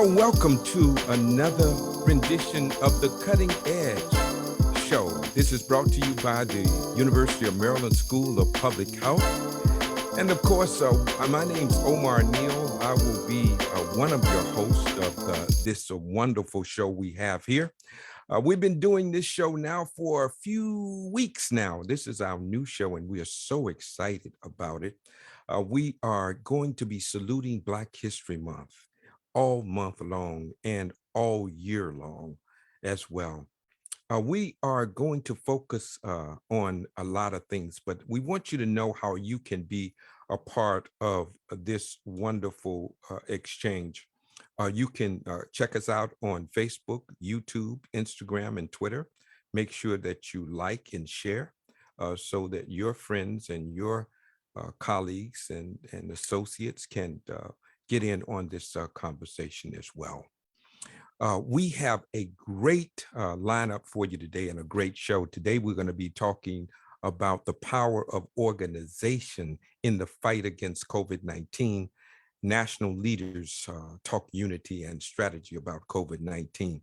Welcome to another rendition of the Cutting Edge Show. This is brought to you by the University of Maryland School of Public Health. And of course, my name's Omar Neal. I will be one of your hosts of this wonderful show we have here. We've been doing this show now for a few weeks now. This is our new show, and we are so excited about it. We are going to be saluting Black History Month all month long and all year long as well. We are going to focus on a lot of things, but we want you to know how you can be a part of this wonderful exchange. You can check us out on Facebook, YouTube, Instagram, and Twitter. Make sure that you like and share so that your friends and your colleagues and associates can get in on this conversation as well. We have a great lineup for you today and a great show. Today, we're going to be talking about the power of organization in the fight against COVID-19. National leaders talk unity and strategy about COVID-19.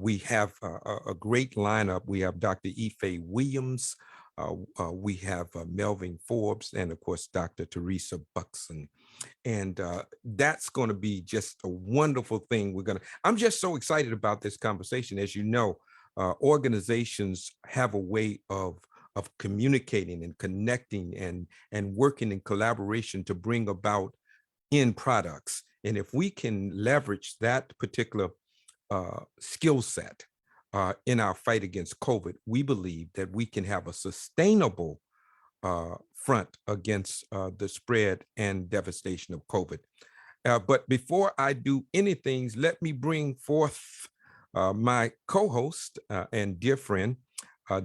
We have a great lineup. We have Dr. Ife Williams. We have Melvin Forbes, and of course, Dr. Teresa Buxson. And that's going to be just a wonderful thing. I'm just so excited about this conversation. As you know, organizations have a way of communicating and connecting and working in collaboration to bring about end products. And if we can leverage that particular skill set in our fight against COVID, we believe that we can have a sustainable front against the spread and devastation of COVID. But before I do anything, let me bring forth my co-host and dear friend,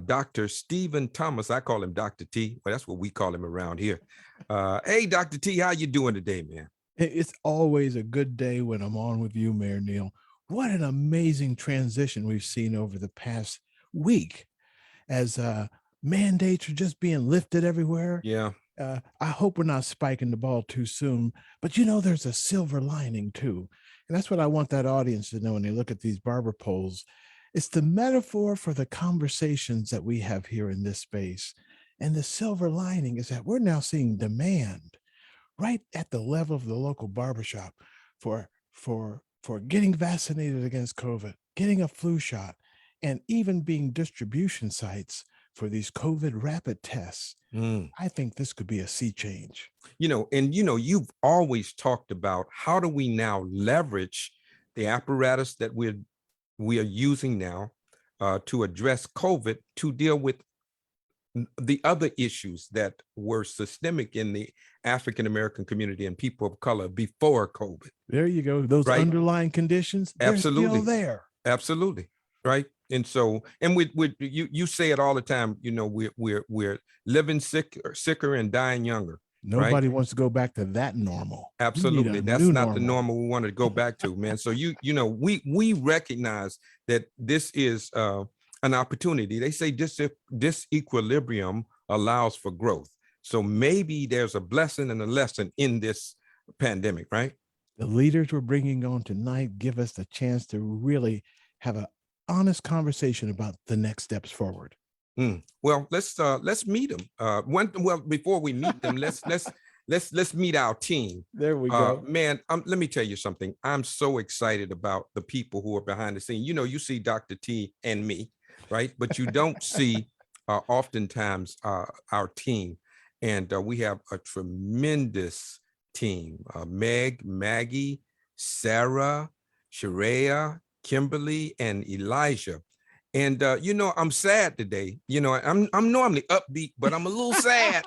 Dr. Stephen Thomas. I call him Dr. T. Well, that's what we call him around here. Hey, Dr. T, how you doing today, man? It's always a good day when I'm on with you, Mayor Neal. What an amazing transition we've seen over the past week as mandates are just being lifted everywhere. Yeah. I hope we're not spiking the ball too soon, but you know, there's a silver lining too. And that's what I want that audience to know when they look at these barber poles. It's the metaphor for the conversations that we have here in this space. And the silver lining is that we're now seeing demand right at the level of the local barbershop for getting vaccinated against COVID, getting a flu shot, and even being distribution sites for these COVID rapid tests. I think this could be a sea change. You've always talked about how do we now leverage the apparatus that we are using now to address COVID to deal with the other issues that were systemic in the African-American community and people of color before COVID. There you go. Those right? Underlying conditions, absolutely, they're still there. Absolutely. Right. And so, and you say it all the time, we're living sicker and dying younger. Nobody right? wants to go back to that normal. Absolutely. That's not the normal we want to go back to, man. So we recognize that this is an opportunity. They say this equilibrium allows for growth. So maybe there's a blessing and a lesson in this pandemic, right? The leaders we're bringing on tonight give us the chance to really have an honest conversation about the next steps forward. Well, let's meet them. Before we meet them, let's meet our team. There we go. Man, let me tell you something. I'm so excited about the people who are behind the scene. You see Dr. T and me, right? But you don't see oftentimes our team. And we have a tremendous team. Meg, Maggie, Sarah, Sharia, Kimberly, and Elijah. And I'm sad today. I'm normally upbeat, but I'm a little sad.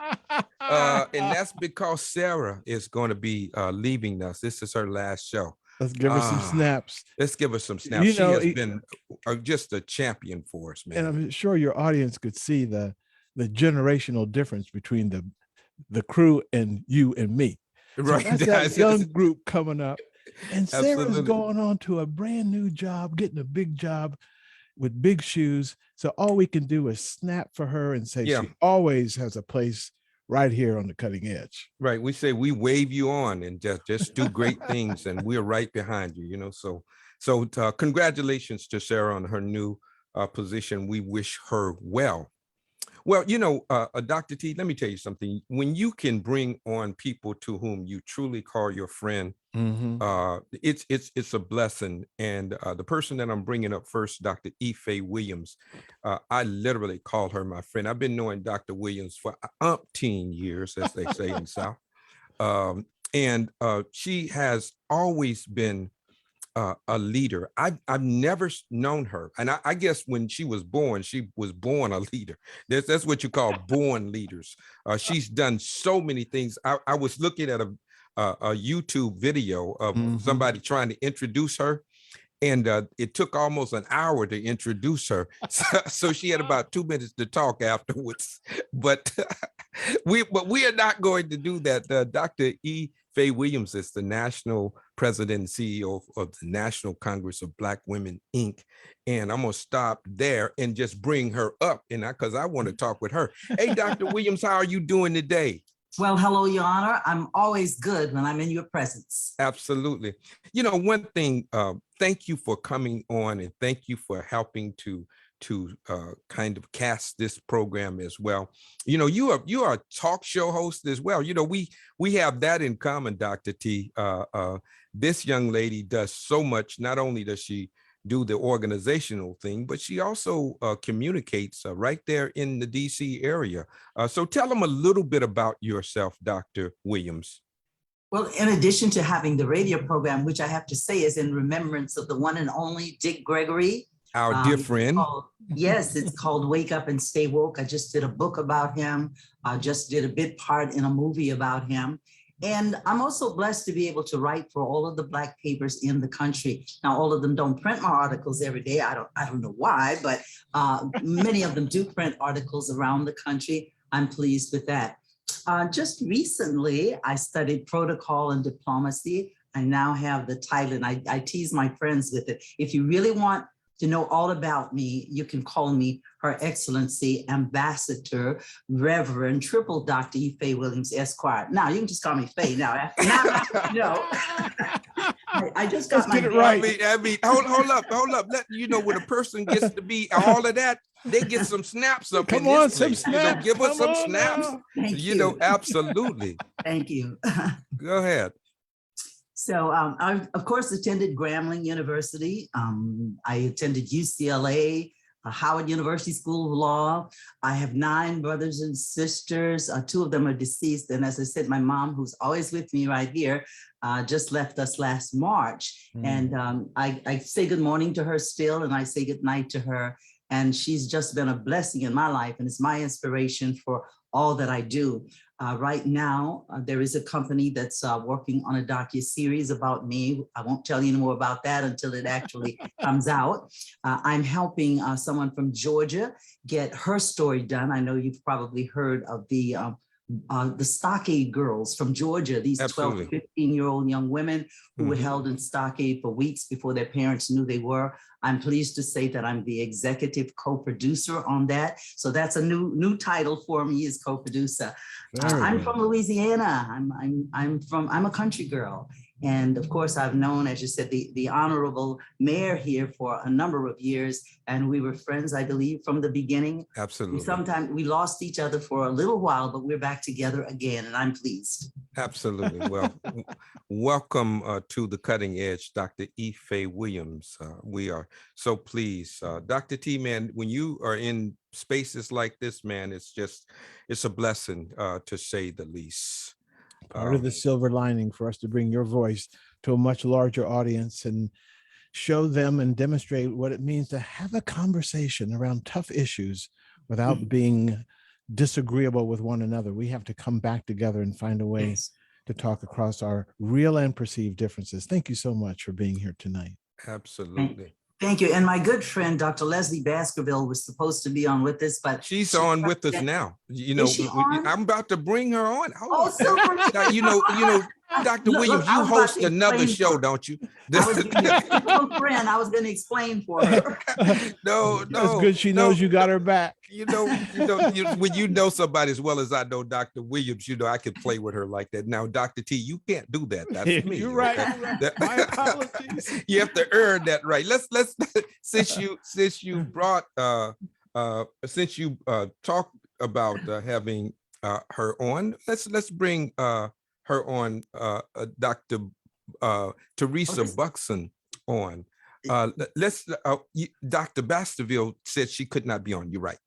And that's because Sarah is going to be leaving us. This is her last show. Let's give her some snaps. Let's give her some snaps. She has been just a champion for us, man. And I'm sure your audience could see the generational difference between the crew and you and me. Right. So that's that young group coming up. And Sarah's going on to a brand new job, getting a big job with big shoes. So all we can do is snap for her and say she always has a place right here on the cutting edge. Right. We say we wave you on and just do great things, and we're right behind you, you know. So congratulations to Sarah on her new position. We wish her well. Well, you know, Dr. T, let me tell you something. When you can bring on people to whom you truly call your friend, it's a blessing. And the person that I'm bringing up first, Dr. Ife Williams, I literally call her my friend. I've been knowing Dr. Williams for umpteen years, as they say in the South. And she has always been a leader. I've never known her, and I guess when she was born a leader. That's what you call born leaders. She's done so many things. I was looking at a YouTube video of somebody trying to introduce her, and it took almost an hour to introduce her. So she had about 2 minutes to talk afterwards. But we are not going to do that. Dr. E. Faye Williams is the national president and CEO of the National Congress of Black Women, Inc. And I'm going to stop there and just bring her up, and because I want to talk with her. Hey, Dr. Williams, how are you doing today? Well, hello, Your Honor. I'm always good when I'm in your presence. Absolutely. You know, one thing, thank you for coming on, and thank you for helping to kind of cast this program as well. You know, you are a talk show host as well. You know, we have that in common, Dr. T. This young lady does so much. Not only does she do the organizational thing, but she also communicates right there in the DC area. So tell them a little bit about yourself, Dr. Williams. Well, in addition to having the radio program, which I have to say is in remembrance of the one and only Dick Gregory. Our dear friend. Yes, it's called Wake Up and Stay Woke. I just did a book about him. I just did a bit part in a movie about him. And I'm also blessed to be able to write for all of the Black papers in the country. Now, all of them don't print my articles every day. I don't know why, but many of them do print articles around the country. I'm pleased with that. Just recently, I studied protocol and diplomacy. I now have the title, and I tease my friends with it. If you really want to know all about me, you can call me Her Excellency Ambassador Reverend Triple Dr. E. Faye Williams, Esquire. Now you can just call me Faye. Now you know, I just got my right. I mean, hold up. Let you know when a person gets to be all of that, they get some snaps up. Come on, some snaps. You know, give us some snaps. Thank you know, absolutely. Thank you. Go ahead. So I, of course, attended Grambling University. I attended UCLA, Howard University School of Law. I have 9 brothers and sisters. 2 of them are deceased. And as I said, my mom, who's always with me right here, just left us last March. And I say good morning to her still, and I say good night to her. And she's just been a blessing in my life, and it's my inspiration for all that I do. Right now, there is a company that's working on a docu-series about me. I won't tell you any more about that until it actually comes out. I'm helping someone from Georgia get her story done. I know you've probably heard of the Stockade girls from Georgia, these Absolutely. 12 to 15-year-old young women who were held in Stockade for weeks before their parents knew they were. I'm pleased to say that I'm the executive co-producer on that. So that's a new title for me, is co-producer. I'm from Louisiana. I'm a country girl. And of course, I've known, as you said, the honorable mayor here for a number of years. And we were friends, I believe, from the beginning. Absolutely. Sometimes we lost each other for a little while, but we're back together again, and I'm pleased. Absolutely. Well, welcome to the cutting edge, Dr. E. Faye Williams. We are so pleased. Dr. T, man, when you are in spaces like this, man, it's a blessing to say the least. Part of the silver lining for us to bring your voice to a much larger audience and show them and demonstrate what it means to have a conversation around tough issues without being disagreeable with one another. We have to come back together and find a way to talk across our real and perceived differences. Thank you so much for being here tonight. Absolutely. Thank you. And my good friend, Dr. Leslie Baskerville, was supposed to be on with us, but she's on with us now. You know, I'm about to bring her on. Oh, super. You know, Dr. Look, Williams, I you was about host to another explain show, for her. don't you? I was gonna, a friend. I was going to explain for her. No, That's no, good. She no. knows you got her back. When you know somebody as well as I know Dr. Williams, I could play with her like that. Now, Dr. T, you can't do that. That's me. You're right. Okay? You're right. My apologies. You have to earn that right. Let's since you brought since you talked about having her on, let's bring her on, Dr. Teresa this- Buxton on. Dr. Baskerville said she could not be on. You're right.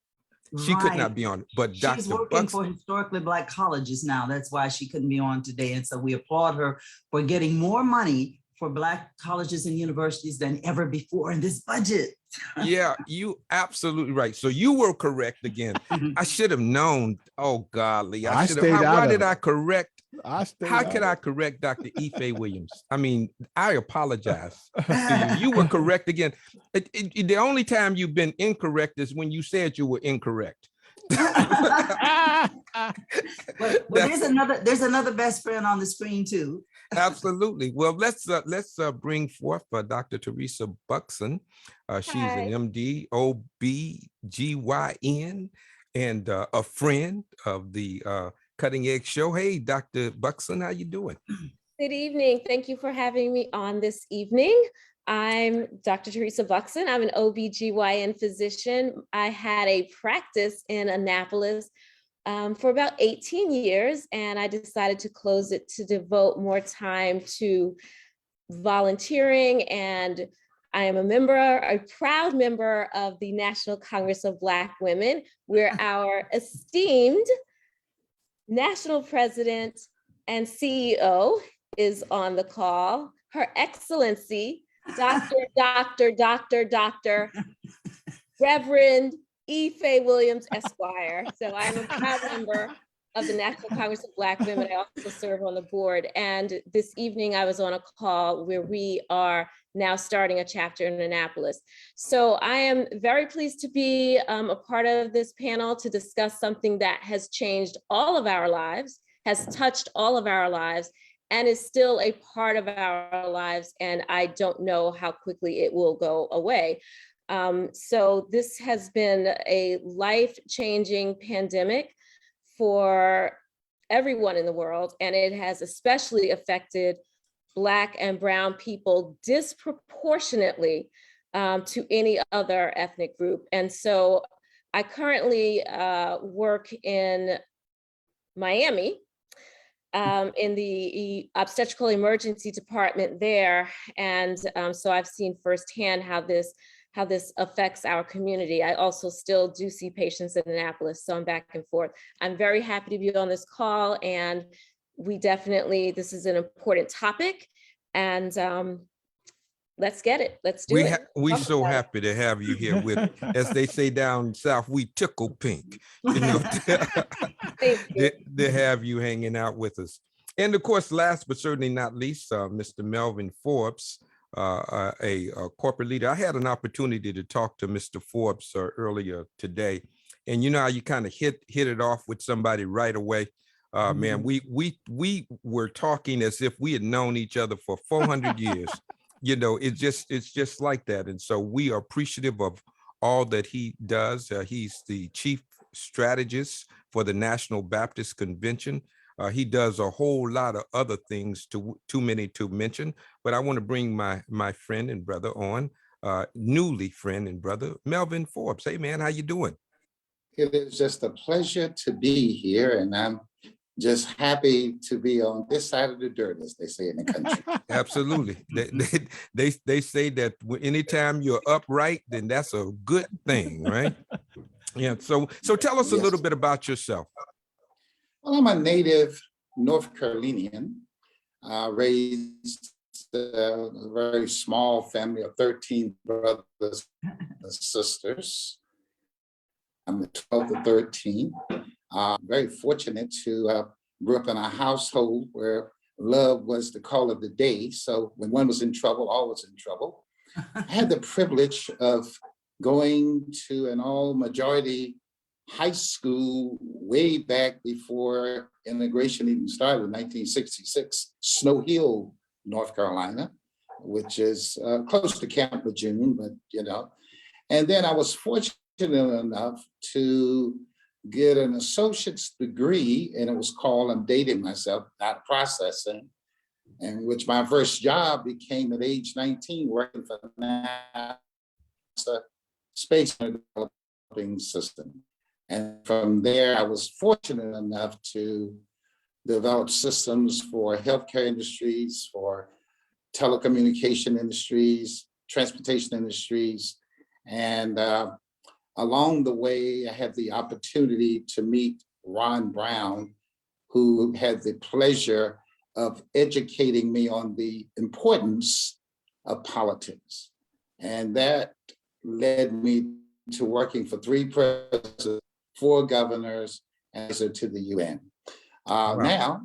She could not Right. be on, but She's Dr. working Buxton. for historically Black colleges now. That's why she couldn't be on today. And so we applaud her for getting more money for Black colleges and universities than ever before in this budget. Yeah, you absolutely right. So you were correct again. I should have known. Oh, golly. I should have. stayed out Why of did it. I correct? How could could I correct Dr. Ife Williams? I mean, I apologize to you. You were correct again. The only time you've been incorrect is when you said you were incorrect. Well, there's another best friend on the screen too. Absolutely. Well, let's bring forth Dr. Teresa Buxton. She's Hi. an MD, OB-GYN, and a friend of the Cutting Edge Show. Hey, Dr. Buxton, how you doing? Good evening. Thank you for having me on this evening. I'm Dr. Teresa Buxton. I'm an OB-GYN physician. I had a practice in Annapolis for about 18 years, and I decided to close it to devote more time to volunteering. And I am a proud member of the National Congress of Black Women, where our esteemed national president and CEO is on the call. Her Excellency, Dr. Reverend Ife Williams, Esquire. So I'm a proud member of the National Congress of Black Women. I also serve on the board. And this evening I was on a call where we are now starting a chapter in Annapolis. So I am very pleased to be a part of this panel to discuss something that has changed all of our lives, has touched all of our lives, and is still a part of our lives. And I don't know how quickly it will go away. So this has been a life-changing pandemic for everyone in the world, and it has especially affected Black and Brown people disproportionately to any other ethnic group. And so I currently work in Miami in the obstetrical emergency department there. And so I've seen firsthand how this affects our community. I also still do see patients in Annapolis, so I'm back and forth. I'm very happy to be on this call, and this is an important topic, and let's get it. Let's do it. We're so happy to have you here with, as they say down south, we tickle pink, to have you hanging out with us. And of course, last but certainly not least, Mr. Melvin Forbes, a corporate leader. I had an opportunity to talk to Mr. Forbes earlier today, and you know how you kind of hit it off with somebody right away. Man, we were talking as if we had known each other for 400 years. It's just like that, and so we are appreciative of all that he does. He's the chief strategist for the National Baptist Convention. He does a whole lot of other things, too many to mention, but I want to bring my friend and brother on, newly friend and brother, Melvin Forbes. Hey man, how you doing? It is just a pleasure to be here, and I'm just happy to be on this side of the dirt, as they say in the country. Absolutely. They say that anytime you're upright, then that's a good thing, right? Yeah. So tell us a little bit about yourself. Well, I'm a native North Carolinian, raised a very small family of 13 brothers and sisters. I'm the 12th of 13. Very fortunate to grew up in a household where love was the call of the day. So when one was in trouble, all was in trouble. I had the privilege of going to an all majority high school way back before integration even started in 1966, Snow Hill, North Carolina, which is close to Camp Lejeune, but And then I was fortunate enough to get an associate's degree, and it was called, I'm dating myself, not processing, in which my first job became at age 19 working for NASA Space Developing System. And from there, I was fortunate enough to develop systems for healthcare industries, for telecommunication industries, transportation industries. And along the way, I had the opportunity to meet Ron Brown, who had the pleasure of educating me on the importance of politics. And that led me to working for 3 presidents, 4 governors, and to the UN. Wow. Now,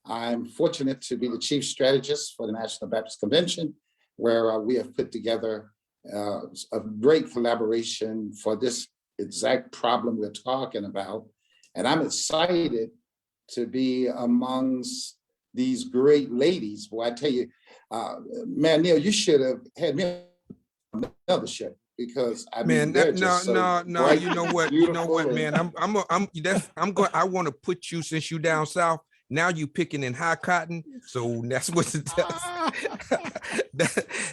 I'm fortunate to be the chief strategist for the National Baptist Convention, where we have put together a great collaboration for this exact problem we're talking about. And I'm excited to be amongst these great ladies. Boy, I tell you, man, Neil, you should have had me on another show, because I mean, Man, no. bright, you know what, man, I want to put you, since you down south, now you picking in high cotton. So that's what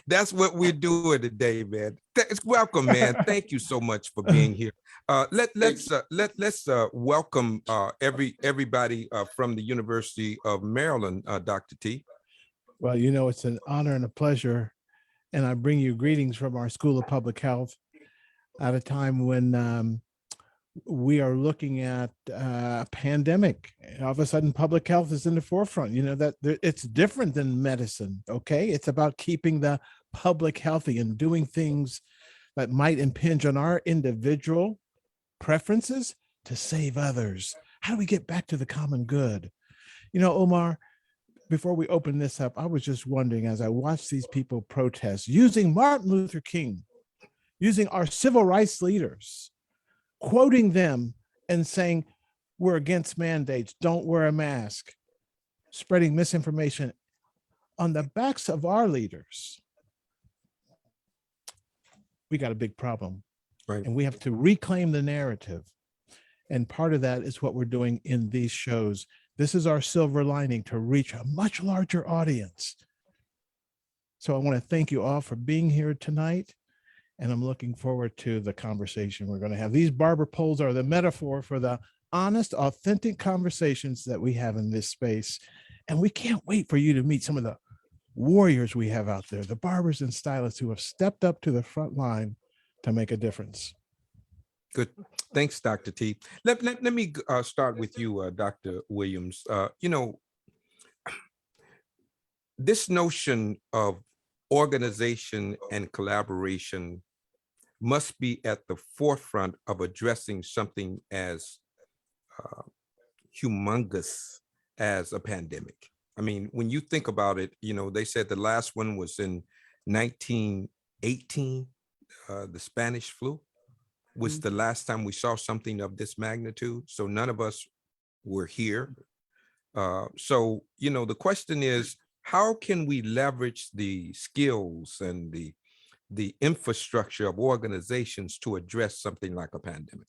that's what we're doing today, man. Welcome, man. Thank you so much for being here. Let's welcome everybody from the University of Maryland, Dr. T. Well, it's an honor and a pleasure. And I bring you greetings from our School of Public Health at a time when we are looking at a pandemic. All of a sudden, public health is in the forefront. That it's different than medicine, okay? It's about keeping the public healthy and doing things that might impinge on our individual preferences to save others. How do we get back to the common good? Omar, before we open this up, I was just wondering, as I watched these people protest using Martin Luther King, using our civil rights leaders, quoting them and saying, we're against mandates, don't wear a mask, spreading misinformation on the backs of our leaders. We got a big problem. Right. And we have to reclaim the narrative. And part of that is what we're doing in these shows. This is our silver lining to reach a much larger audience. So I want to thank you all for being here tonight. And I'm looking forward to the conversation we're going to have. These barber poles are the metaphor for the honest, authentic conversations that we have in this space. And we can't wait for you to meet some of the warriors we have out there, the barbers and stylists who have stepped up to the front line to make a difference. Good. Thanks, Dr. T. Let me start with you, Dr. Williams. This notion of organization and collaboration must be at the forefront of addressing something as humongous as a pandemic. I mean, when you think about it, they said the last one was in 1918, the Spanish flu was the last time we saw something of this magnitude. So none of us were here. So, the question is, how can we leverage the skills and the infrastructure of organizations to address something like a pandemic?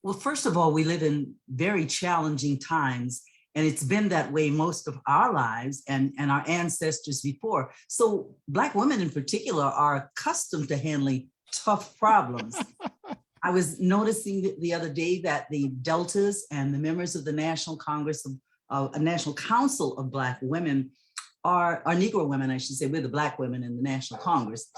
Well, first of all, we live in very challenging times, and it's been that way most of our lives and our ancestors before. So Black women in particular are accustomed to handling tough problems. I was noticing the other day that the Deltas and the members of the National Congress of National Council of Black Women are Negro women, I should say. We're the Black women in the National Congress.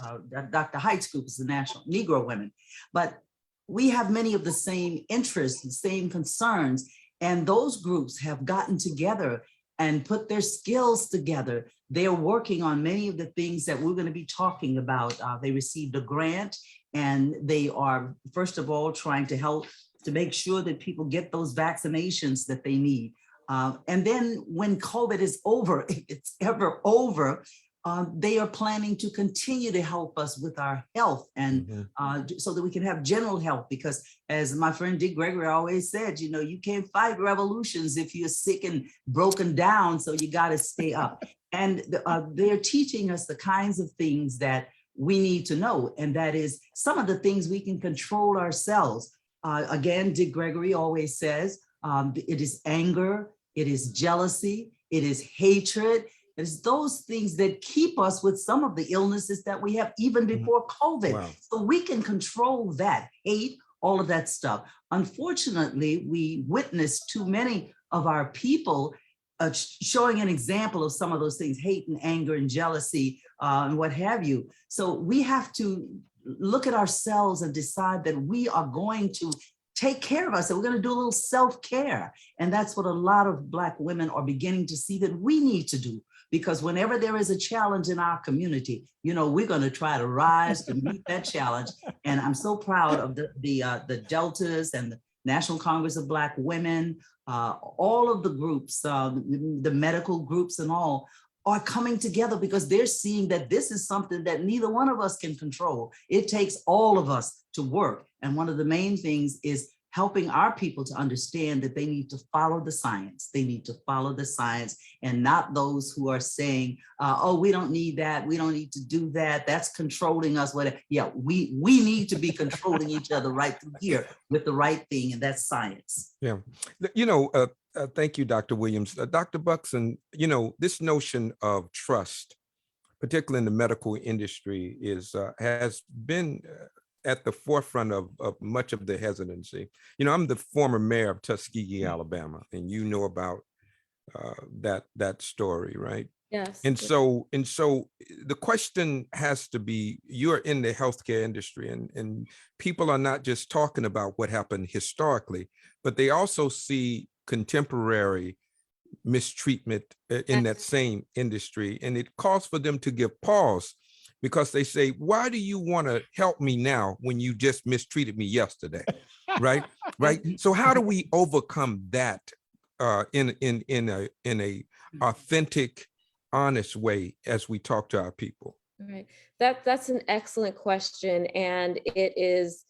Dr. Height's group is the National Negro Women. But we have many of the same interests, the same concerns, and those groups have gotten together and put their skills together. They're working on many of the things that we're going to be talking about. They received a grant, and they are, first of all, trying to help to make sure that people get those vaccinations that they need. And then when COVID is over, if it's ever over, they are planning to continue to help us with our health and so that we can have general health. Because as my friend Dick Gregory always said, you know, you can't fight revolutions if you're sick and broken down. So you got to stay up. And they're teaching us the kinds of things that we need to know. And that is some of the things we can control ourselves. Again, Dick Gregory always says, it is anger, it is jealousy, it is hatred. It's those things that keep us with some of the illnesses that we have even before COVID. Wow. So we can control that, hate, all of that stuff. Unfortunately, we witness too many of our people showing an example of some of those things, hate and anger and jealousy and what have you. So we have to look at ourselves and decide that we are going to take care of us. And we're going to do a little self-care. And that's what a lot of Black women are beginning to see that we need to do. Because whenever there is a challenge in our community, you know, we're going to try to rise to meet that challenge. And I'm so proud of the Deltas and the National Congress of Black Women, all of the groups, the medical groups and all are coming together because they're seeing that this is something that neither one of us can control. It takes all of us to work. And one of the main things is helping our people to understand that they need to follow the science. They need to follow the science and not those who are saying, oh, we don't need that. We don't need to do that. That's controlling us. Whatever. Yeah, we need to be controlling each other right through here with the right thing, and that's science. Yeah. You know, thank you, Dr. Williams. Dr. Buxton, you know, this notion of trust, particularly in the medical industry, has been at the forefront of much of the hesitancy. You know, I'm the former mayor of Tuskegee, Alabama, and you know about that story, right? Yes. And so the question has to be, you're in the healthcare industry, and people are not just talking about what happened historically, but they also see contemporary mistreatment in that same industry. And it calls for them to give pause, because they say, why do you want to help me now when you just mistreated me yesterday? Right. Right. So how do we overcome that in a authentic, honest way as we talk to our people? Right. That's an excellent question. And it's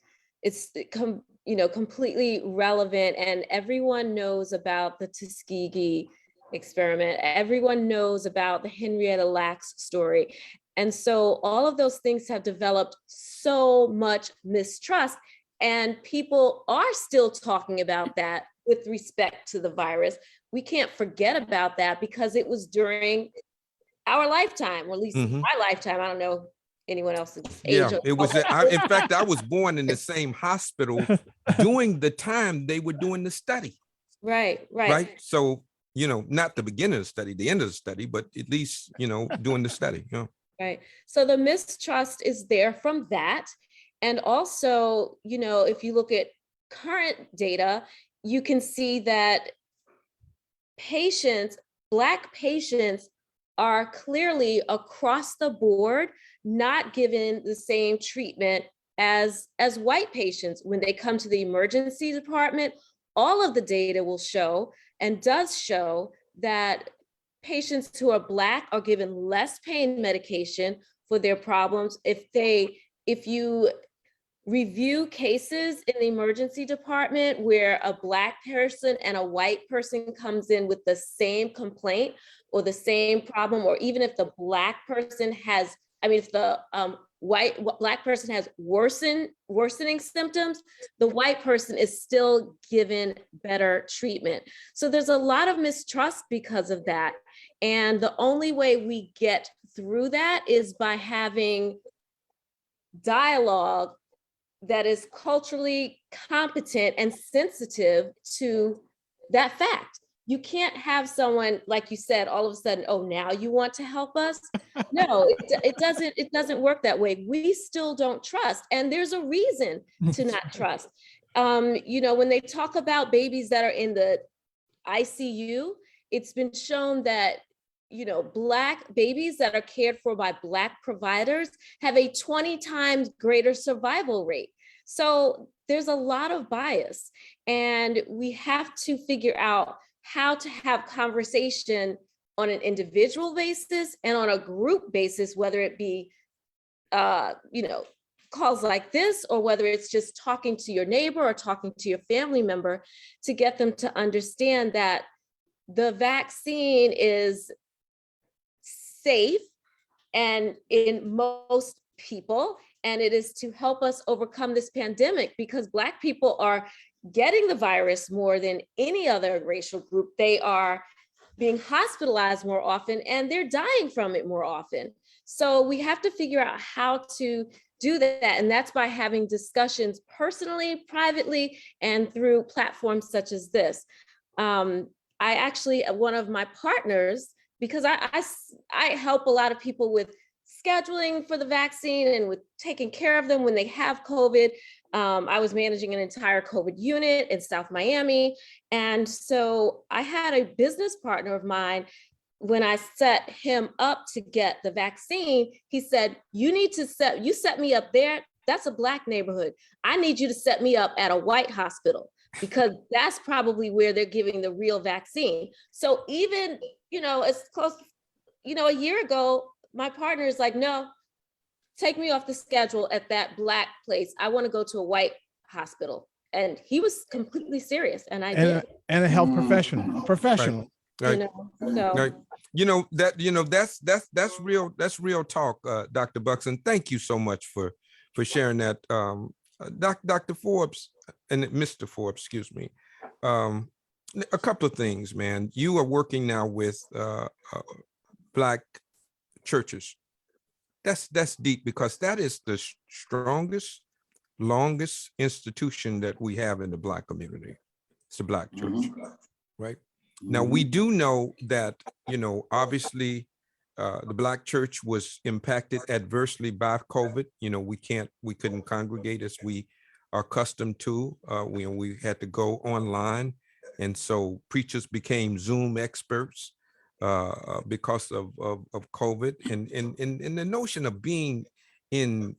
completely relevant, and everyone knows about the Tuskegee experiment. Everyone knows about the Henrietta Lacks story. And so all of those things have developed so much mistrust, and people are still talking about that with respect to the virus. We can't forget about that because it was during our lifetime, or at least my lifetime. I don't know anyone else's age. Yeah, it was. In fact, I was born in the same hospital during the time they were doing the study. Right. So, you know, not the beginning of the study, the end of the study, but at least, you know, doing the study. You know. Right. So the mistrust is there from that. And also, you know, if you look at current data, you can see that Black patients are clearly across the board not given the same treatment as white patients. When they come to the emergency department, all of the data will show and does show that patients who are Black are given less pain medication for their problems. If you review cases in the emergency department where a Black person and a white person comes in with the same complaint or the same problem, or even if the Black person has, if the Black person has worsening symptoms, the white person is still given better treatment. So there's a lot of mistrust because of that. And the only way we get through that is by having dialogue that is culturally competent and sensitive to that fact. You can't have someone, like you said, all of a sudden, oh, now you want to help us? No, it doesn't work that way. We still don't trust. And there's a reason to not trust. When they talk about babies that are in the ICU, it's been shown that Black babies that are cared for by Black providers have a 20 times greater survival rate. So there's a lot of bias, and we have to figure out how to have conversation on an individual basis and on a group basis, whether it be, calls like this, or whether it's just talking to your neighbor or talking to your family member, to get them to understand that the vaccine is safe and in most people, and it is to help us overcome this pandemic, because Black people are getting the virus more than any other racial group. They are being hospitalized more often, and they're dying from it more often. So we have to figure out how to do that. And that's by having discussions personally, privately, and through platforms such as this. I actually, one of my partners, because I help a lot of people with scheduling for the vaccine and with taking care of them when they have COVID. I was managing an entire COVID unit in South Miami. And so I had a business partner of mine. When I set him up to get the vaccine, he said, you set me up there. That's a Black neighborhood. I need you to set me up at a white hospital, because that's probably where they're giving the real vaccine. So even, as close, a year ago, my partner is like, no, take me off the schedule at that Black place. I want to go to a white hospital. And he was completely serious. And I did. And a health professional. Right. So. Right. That's real talk, Dr. Buxton. Thank you so much for sharing that. Dr. Forbes and Mr. Forbes, excuse me. A couple of things, man. You are working now with Black churches. That's deep, because that is the strongest, longest institution that we have in the Black community. It's the Black church, right? Now, we do know that, obviously, the Black church was impacted adversely by COVID. We couldn't congregate as we are accustomed to. We had to go online. And so preachers became Zoom experts because of COVID. And the notion of being in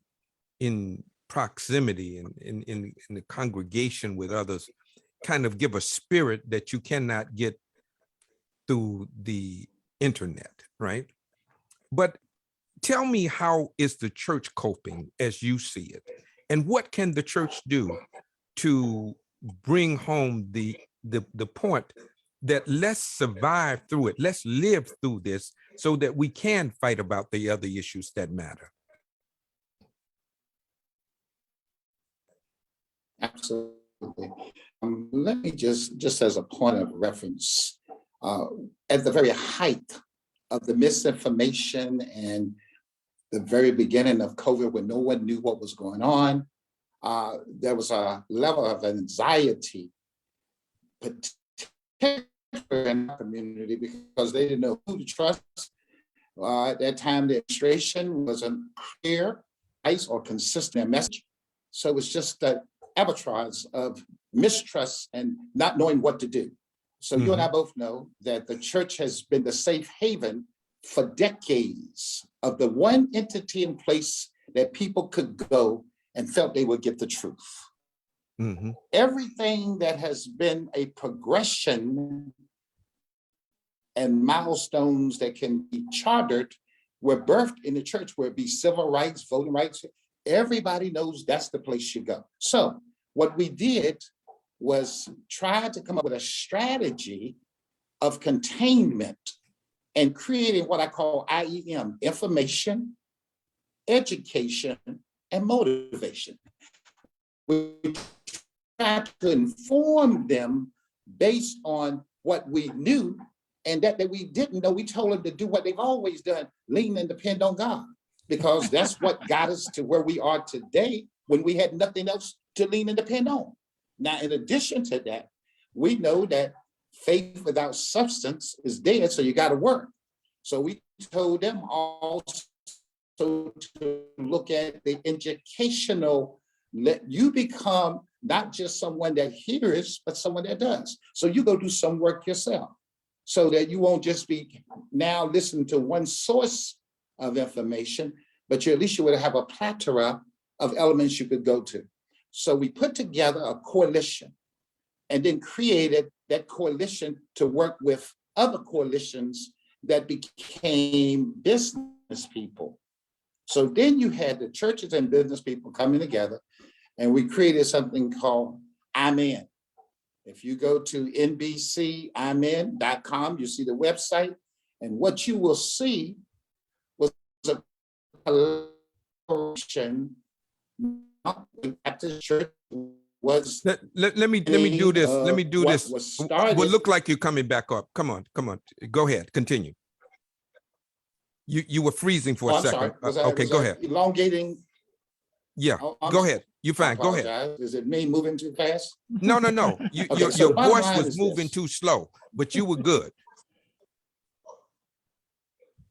proximity and in the congregation with others kind of give a spirit that you cannot get through the internet, right? But tell me, how is the church coping as you see it? And what can the church do to bring home the point that let's survive through it, let's live through this, so that we can fight about the other issues that matter? Absolutely. Let me just as a point of reference, at the very height of the misinformation and the very beginning of COVID, when no one knew what was going on, there was a level of anxiety, particularly in our community, because they didn't know who to trust. At that time, the administration wasn't clear, nice, or consistent message. So it was just that albatross of mistrust and not knowing what to do. So you and I both know that the church has been the safe haven for decades of the one entity in place that people could go and felt they would get the truth. Everything that has been a progression and milestones that can be chartered were birthed in the church, where it be civil rights, voting rights. Everybody knows that's the place you go. So what we did was try to come up with a strategy of containment and creating what I call IEM: information, education, and motivation. We tried to inform them based on what we knew, and that we didn't know. We told them to do what they've always done: lean and depend on God, because that's what got us to where we are today, when we had nothing else to lean and depend on. Now, in addition to that, we know that faith without substance is dead, so you got to work. So we told them also to look at the educational, let you become not just someone that hears, but someone that does. So you go do some work yourself, so that you won't just be now listening to one source of information, but at least you would have a plethora of elements you could go to. So we put together a coalition and then created that coalition to work with other coalitions that became business people. So then you had the churches and business people coming together, and we created something called I'm In. If you go to nbcimin.com, you see the website, and what you will see was a collaboration. Baptist Church was let me do this. Let me do this. Was started. Well, look like you're coming back up. Come on. Go ahead. Continue. You were freezing for a second. Okay, go ahead. Elongating. Yeah, go ahead. You're fine. Go ahead. Is it me moving too fast? No. Okay, Your voice was moving too slow, but you were good.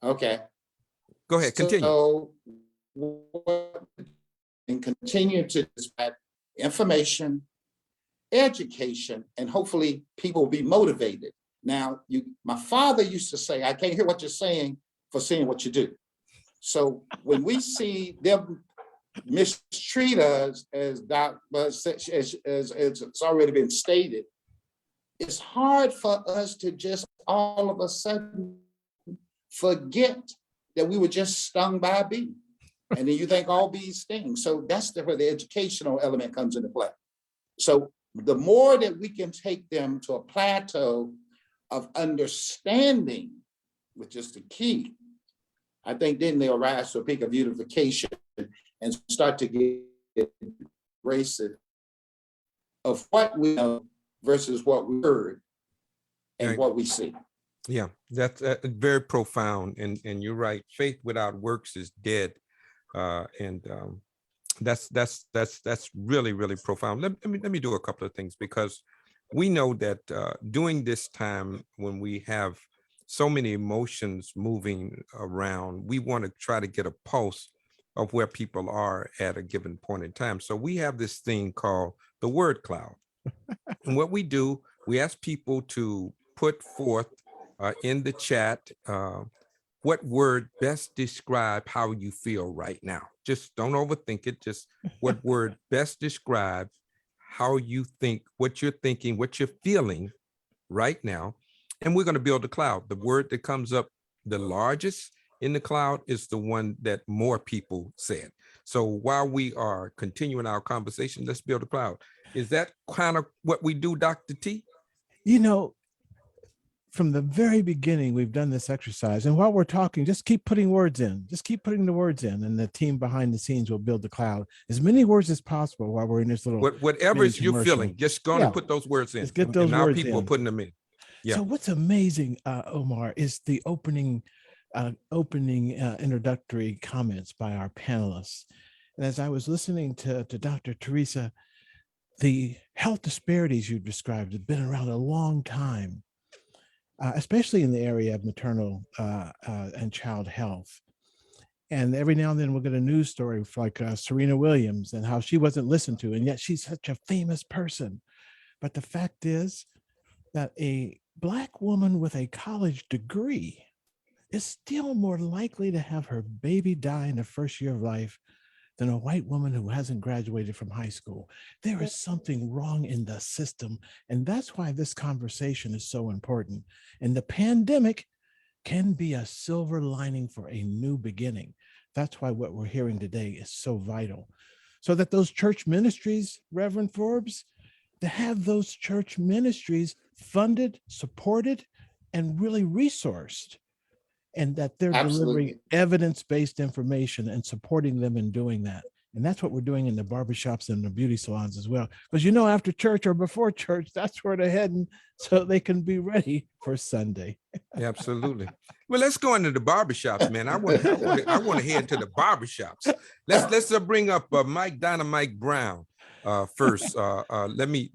Okay. Go ahead. Continue. So, and continue to dispatch information, education, and hopefully people will be motivated. Now, my father used to say, I can't hear what you're saying for seeing what you do. So when we see them mistreat us, as it's already been stated, it's hard for us to just all of a sudden forget that we were just stung by a bee. And then you think all bees sting. So that's where the educational element comes into play. So the more that we can take them to a plateau of understanding, which is the key, I think then they'll rise to a peak of unification and start to get embracive of what we know versus what we heard and what we see. Yeah, that's very profound. And you're right. Faith without works is dead. That's really, really profound. Let me do a couple of things, because we know that during this time when we have so many emotions moving around, we want to try to get a pulse of where people are at a given point in time. So we have this thing called the word cloud. And what we do, we ask people to put forth in the chat what word best describe how you feel right now. Just don't overthink it. Just what word best describe how you think, what you're thinking, what you're feeling right now. And we're going to build a cloud. The word that comes up the largest in the cloud is the one that more people said. So while we are continuing our conversation, let's build a cloud. Is that kind of what we do, Dr. T? You know, from the very beginning, we've done this exercise. And while we're talking, just keep putting words in. Just keep putting the words in. And the team behind the scenes will build the cloud. As many words as possible while we're in this little whatever you're feeling, just going to put those words in. Let's get those and words now people in. are putting them in. Yeah. So what's amazing, Omar, is the opening introductory comments by our panelists. And as I was listening to Dr. Teresa, the health disparities you've described have been around a long time, especially in the area of maternal and child health. And every now and then we'll get a news story like Serena Williams and how she wasn't listened to, and yet she's such a famous person. But the fact is that a Black woman with a college degree is still more likely to have her baby die in the first year of life than a white woman who hasn't graduated from high school. There is something wrong in the system. And that's why this conversation is so important. And the pandemic can be a silver lining for a new beginning. That's why what we're hearing today is so vital. So that those church ministries, Reverend Forbes, to have those church ministries funded, supported, and really resourced, and that they're delivering evidence-based information and supporting them in doing that. And that's what we're doing in the barbershops and the beauty salons as well. Because you know, after church or before church, that's where they're heading so they can be ready for Sunday. Absolutely. Well, let's go into the barbershops, man. I want to head to the barbershops. Let's bring up Mike Dynamite Brown first. Let me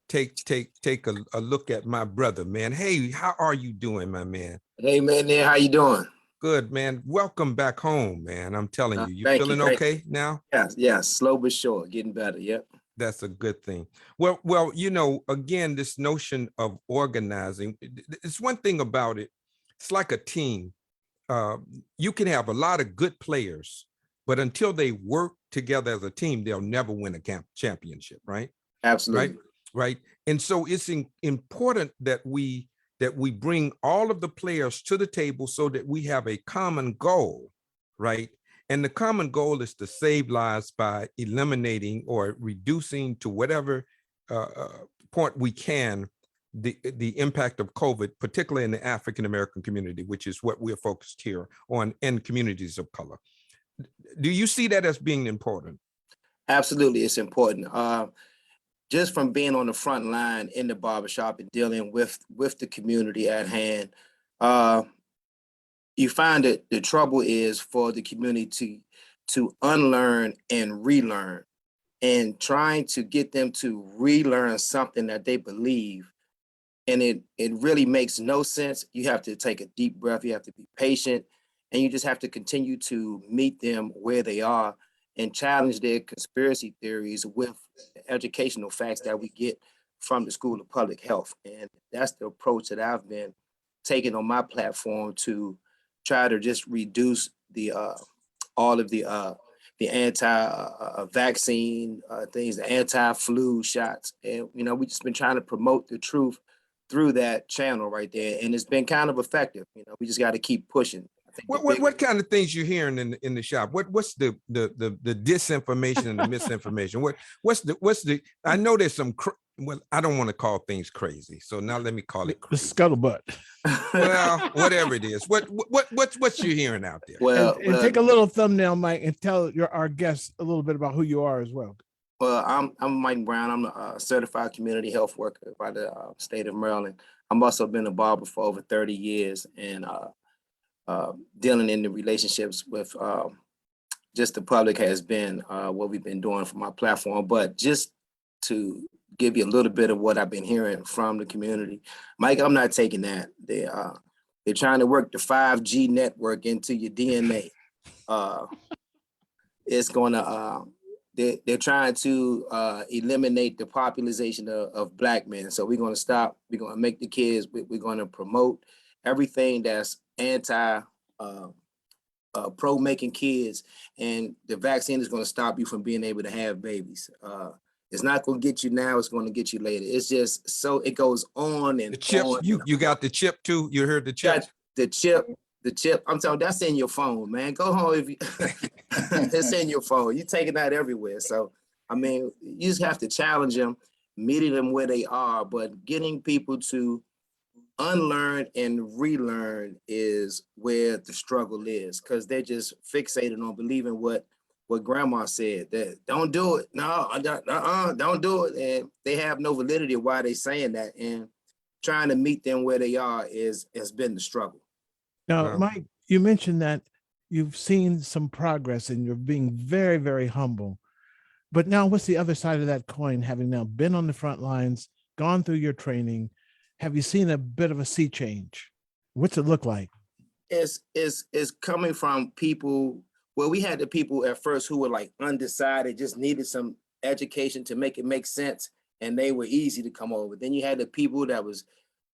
take a look at my brother, man. Hey, how are you doing, my man? Hey, man, how you doing? Good, man. Welcome back home, man. I'm telling you, you feeling okay now? Yes, slow but sure, getting better. Yep. That's a good thing. Well, you know, again, this notion of organizing, it's one thing about it. It's like a team. You can have a lot of good players, but until they work together as a team, they'll never win a championship, right? Absolutely. Right. And so it's important that we that we bring all of the players to the table so that we have a common goal, right? And the common goal is to save lives by eliminating or reducing to whatever point we can the impact of COVID, particularly in the African-American community, which is what we're focused here on, and communities of color. Do you see that as being important? Absolutely, it's important. Just from being on the front line in the barbershop and dealing with the community at hand, you find that the trouble is for the community to unlearn and relearn, and trying to get them to relearn something that they believe. And it really makes no sense. You have to take a deep breath. You have to be patient, and you just have to continue to meet them where they are and challenge their conspiracy theories with the educational facts that we get from the School of Public Health. And that's the approach that I've been taking on my platform to try to just reduce the all of the anti-vaccine things, the anti-flu shots. And, we just been trying to promote the truth through that channel right there. And it's been kind of effective. We just got to keep pushing. I think what kind of things you're hearing in the shop? What's the disinformation and the misinformation? What's the I know there's some well, I don't want to call things crazy, so now let me call it crazy. The scuttlebutt. Well, whatever it is, what's you hearing out there? Well, and take a little thumbnail, Mike, and tell our guests a little bit about who you are as well. Well, I'm Mike Brown. I'm a certified community health worker by the state of Maryland. I'm also been a barber for over 30 years, and dealing in the relationships with just the public has been what we've been doing for my platform. But just to give you a little bit of what I've been hearing from the community, Mike, I'm not taking that. They're trying to work the 5G network into your DNA. It's going to they're trying to eliminate the population of Black men. So we're going to stop. We're going to make the kids. We're going to promote everything that's anti pro making kids, and the vaccine is going to stop you from being able to have babies. It's not going to get you now. It's going to get you later. It's just so it goes on and the chip. on. You got the chip too. You heard the chip. The chip. I'm telling you, that's in your phone, man. Go home if you. It's in your phone. You take it out everywhere. So I mean, you just have to challenge them, meeting them where they are, but getting people to unlearn and relearn is where the struggle is, because they're just fixated on believing what grandma said, that don't do it. No, don't do it. And they have no validity of why they're saying that. And trying to meet them where they are has been the struggle. Now, Mike, you mentioned that you've seen some progress and you're being very, very humble. But now what's the other side of that coin, having now been on the front lines, gone through your training? Have you seen a bit of a sea change? What's it look like? It's coming from people. Well, we had the people at first who were like undecided, just needed some education to make it make sense, and they were easy to come over. Then you had the people that was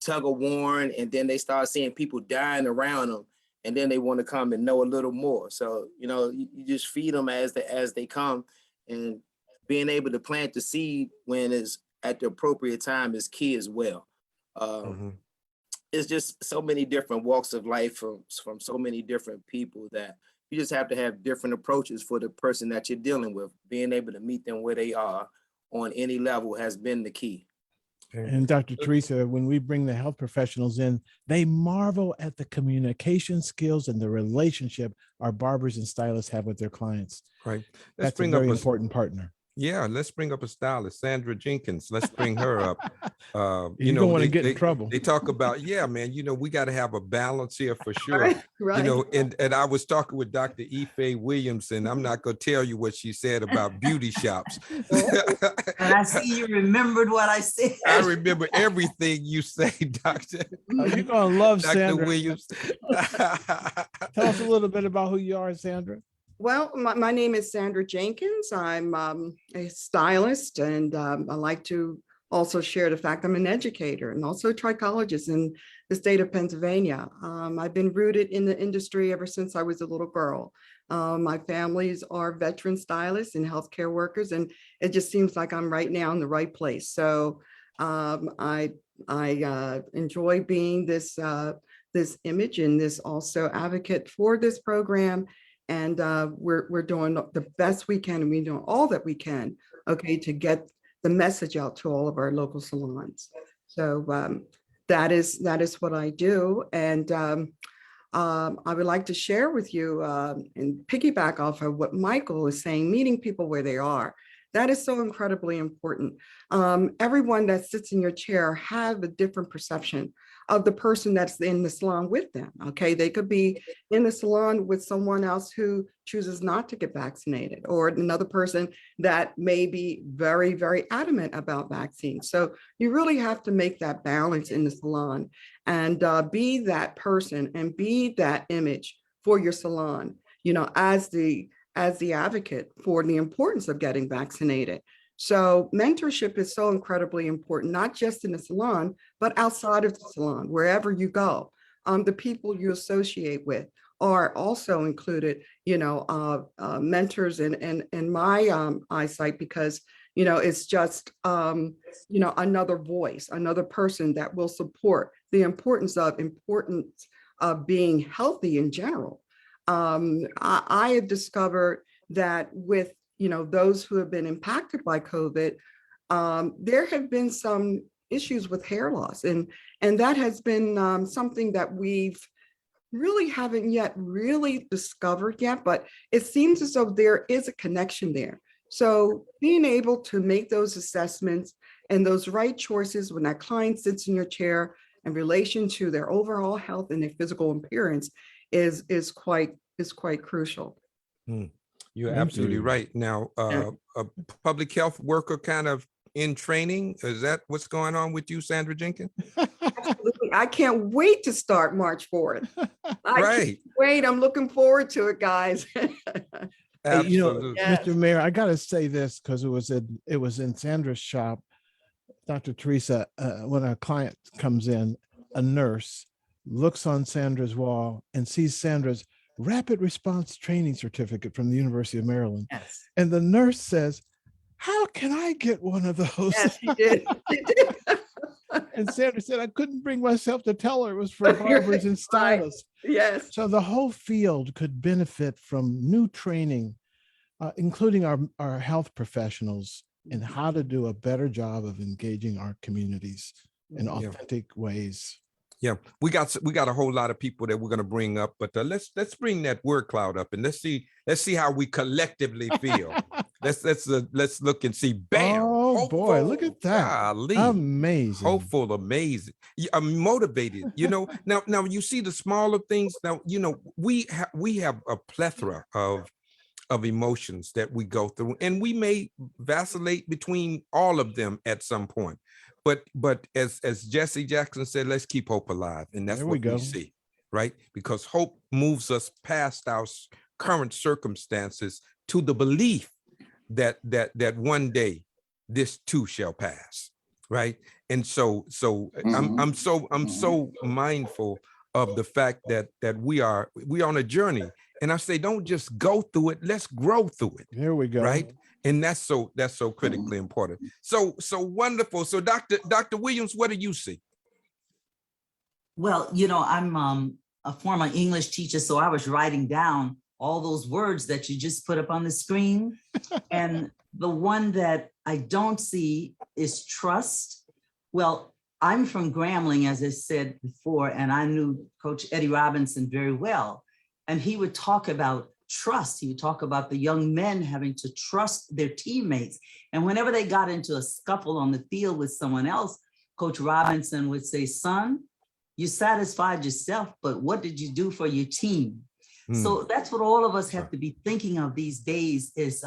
tug of war, and then they started seeing people dying around them, and then they want to come and know a little more. So you just feed them as they come, and being able to plant the seed when it's at the appropriate time is key as well. It's just so many different walks of life from so many different people that you just have to have different approaches for the person that you're dealing with. Being able to meet them where they are on any level has been the key. And Dr. Teresa, when we bring the health professionals in, they marvel at the communication skills and the relationship our barbers and stylists have with their clients. Right. That's a very important partner. Yeah, let's bring up a stylist, Sandra Jenkins. Let's bring her up. You don't want to get in trouble. They talk about, yeah, man, we got to have a balance here for sure. Right. And I was talking with Dr. Ife Williams, and I'm not going to tell you what she said about beauty shops. And I see you remembered what I said. I remember everything you say, Doctor. You're going to love Dr. Sandra. Williams. Tell us a little bit about who you are, Sandra. Well, my name is Sandra Jenkins. I'm a stylist, and I like to also share the fact I'm an educator and also a trichologist in the state of Pennsylvania. I've been rooted in the industry ever since I was a little girl. My families are veteran stylists and healthcare workers, and it just seems like I'm right now in the right place. So I enjoy being this image and this also advocate for this program. And we're doing the best we can, and we're doing all that we can, okay, to get the message out to all of our local salons. So that is what I do. And I would like to share with you and piggyback off of what Michael is saying, meeting people where they are. That is so incredibly important. Everyone that sits in your chair have a different perception of the person that's in the salon with them, okay? They could be in the salon with someone else who chooses not to get vaccinated, or another person that may be very, very adamant about vaccines. So you really have to make that balance in the salon and be that person and be that image for your salon, you know, as the advocate for the importance of getting vaccinated. So mentorship is so incredibly important, not just in the salon, but outside of the salon, wherever you go. The people you associate with are also included, you know, mentors in my eyesight, because, you know, it's just, you know, another voice, another person that will support the importance of being healthy in general. I have discovered that with, you know, those who have been impacted by COVID, there have been some issues with hair loss, and that has been something that we've really haven't yet really discovered yet, but it seems as though there is a connection there. So being able to make those assessments and those right choices when that client sits in your chair in relation to their overall health and their physical appearance is quite crucial. You're absolutely right. Now, a public health worker kind of in training, is that what's going on with you, Sandra Jenkins? Absolutely. I can't wait to start March 4th. Right. Wait, I'm looking forward to it, guys. Hey, you know, Absolutely. Yes. Mr. Mayor, I gotta say this because it was in Sandra's shop. Dr. Teresa, when a client comes in, a nurse looks on Sandra's wall and sees Sandra's rapid response training certificate from the University of Maryland. Yes. And the nurse says, "How can I get one of those?" Yes, he did. He did. And Sandra said, "I couldn't bring myself to tell her it was for barbers and stylists." Yes. So the whole field could benefit from new training, including our health professionals, in how to do a better job of engaging our communities in authentic ways. Yeah, we got a whole lot of people that we're going to bring up, but let's bring that word cloud up and let's see how we collectively feel. let's look and see. Bam! Oh Hopeful, boy, look at that! Golly. Amazing. Hopeful, amazing. I'm motivated. You know, now you see the smaller things. Now you know we have a plethora of emotions that we go through, and we may vacillate between all of them at some point. But as Jesse Jackson said, let's keep hope alive, and that's what we see, right? Because hope moves us past our current circumstances to the belief that one day this too shall pass, right? And so I'm so mindful of the fact that we are on a journey, and I say don't just go through it, let's grow through it. Here we go. Right. And that's so critically important. So wonderful. So Dr. Williams, what do you see? Well, you know, I'm a former English teacher, so I was writing down all those words that you just put up on the screen. And the one that I don't see is trust. Well, I'm from Grambling, as I said before, and I knew Coach Eddie Robinson very well. And he would talk about trust. He would talk about the young men having to trust their teammates. And whenever they got into a scuffle on the field with someone else, Coach Robinson would say, "Son, you satisfied yourself, but what did you do for your team?" So that's what all of us have to be thinking of these days is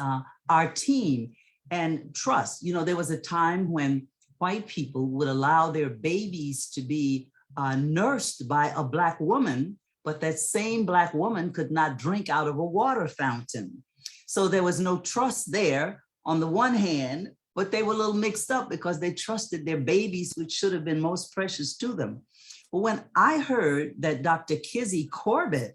our team and trust. You know, there was a time when white people would allow their babies to be nursed by a Black woman, but that same Black woman could not drink out of a water fountain. So there was no trust there on the one hand, but they were a little mixed up because they trusted their babies, which should have been most precious to them. But when I heard that Dr. Kizzy Corbett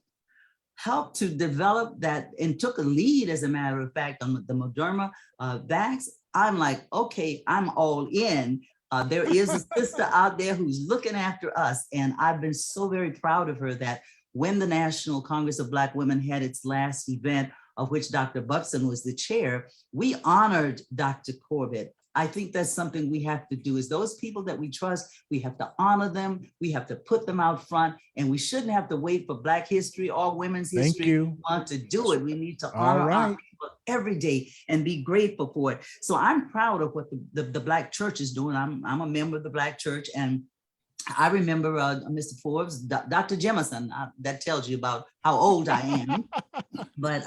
helped to develop that and took a lead, as a matter of fact, on the Moderna vax, I'm like, okay, I'm all in. There is a sister out there who's looking after us. And I've been so very proud of her that when the National Congress of Black Women had its last event, of which Dr. Buxton was the chair, we honored Dr. Corbett. I think that's something we have to do, is those people that we trust, we have to honor them, we have to put them out front, and we shouldn't have to wait for Black history or women's Thank history. you. We want to do it. We need to All honor our right. people every day and be grateful for it. So I'm proud of what the Black church is doing. I'm a member of the Black church, and I remember Mr. Forbes, Dr. Jemison, that tells you about how old I am. But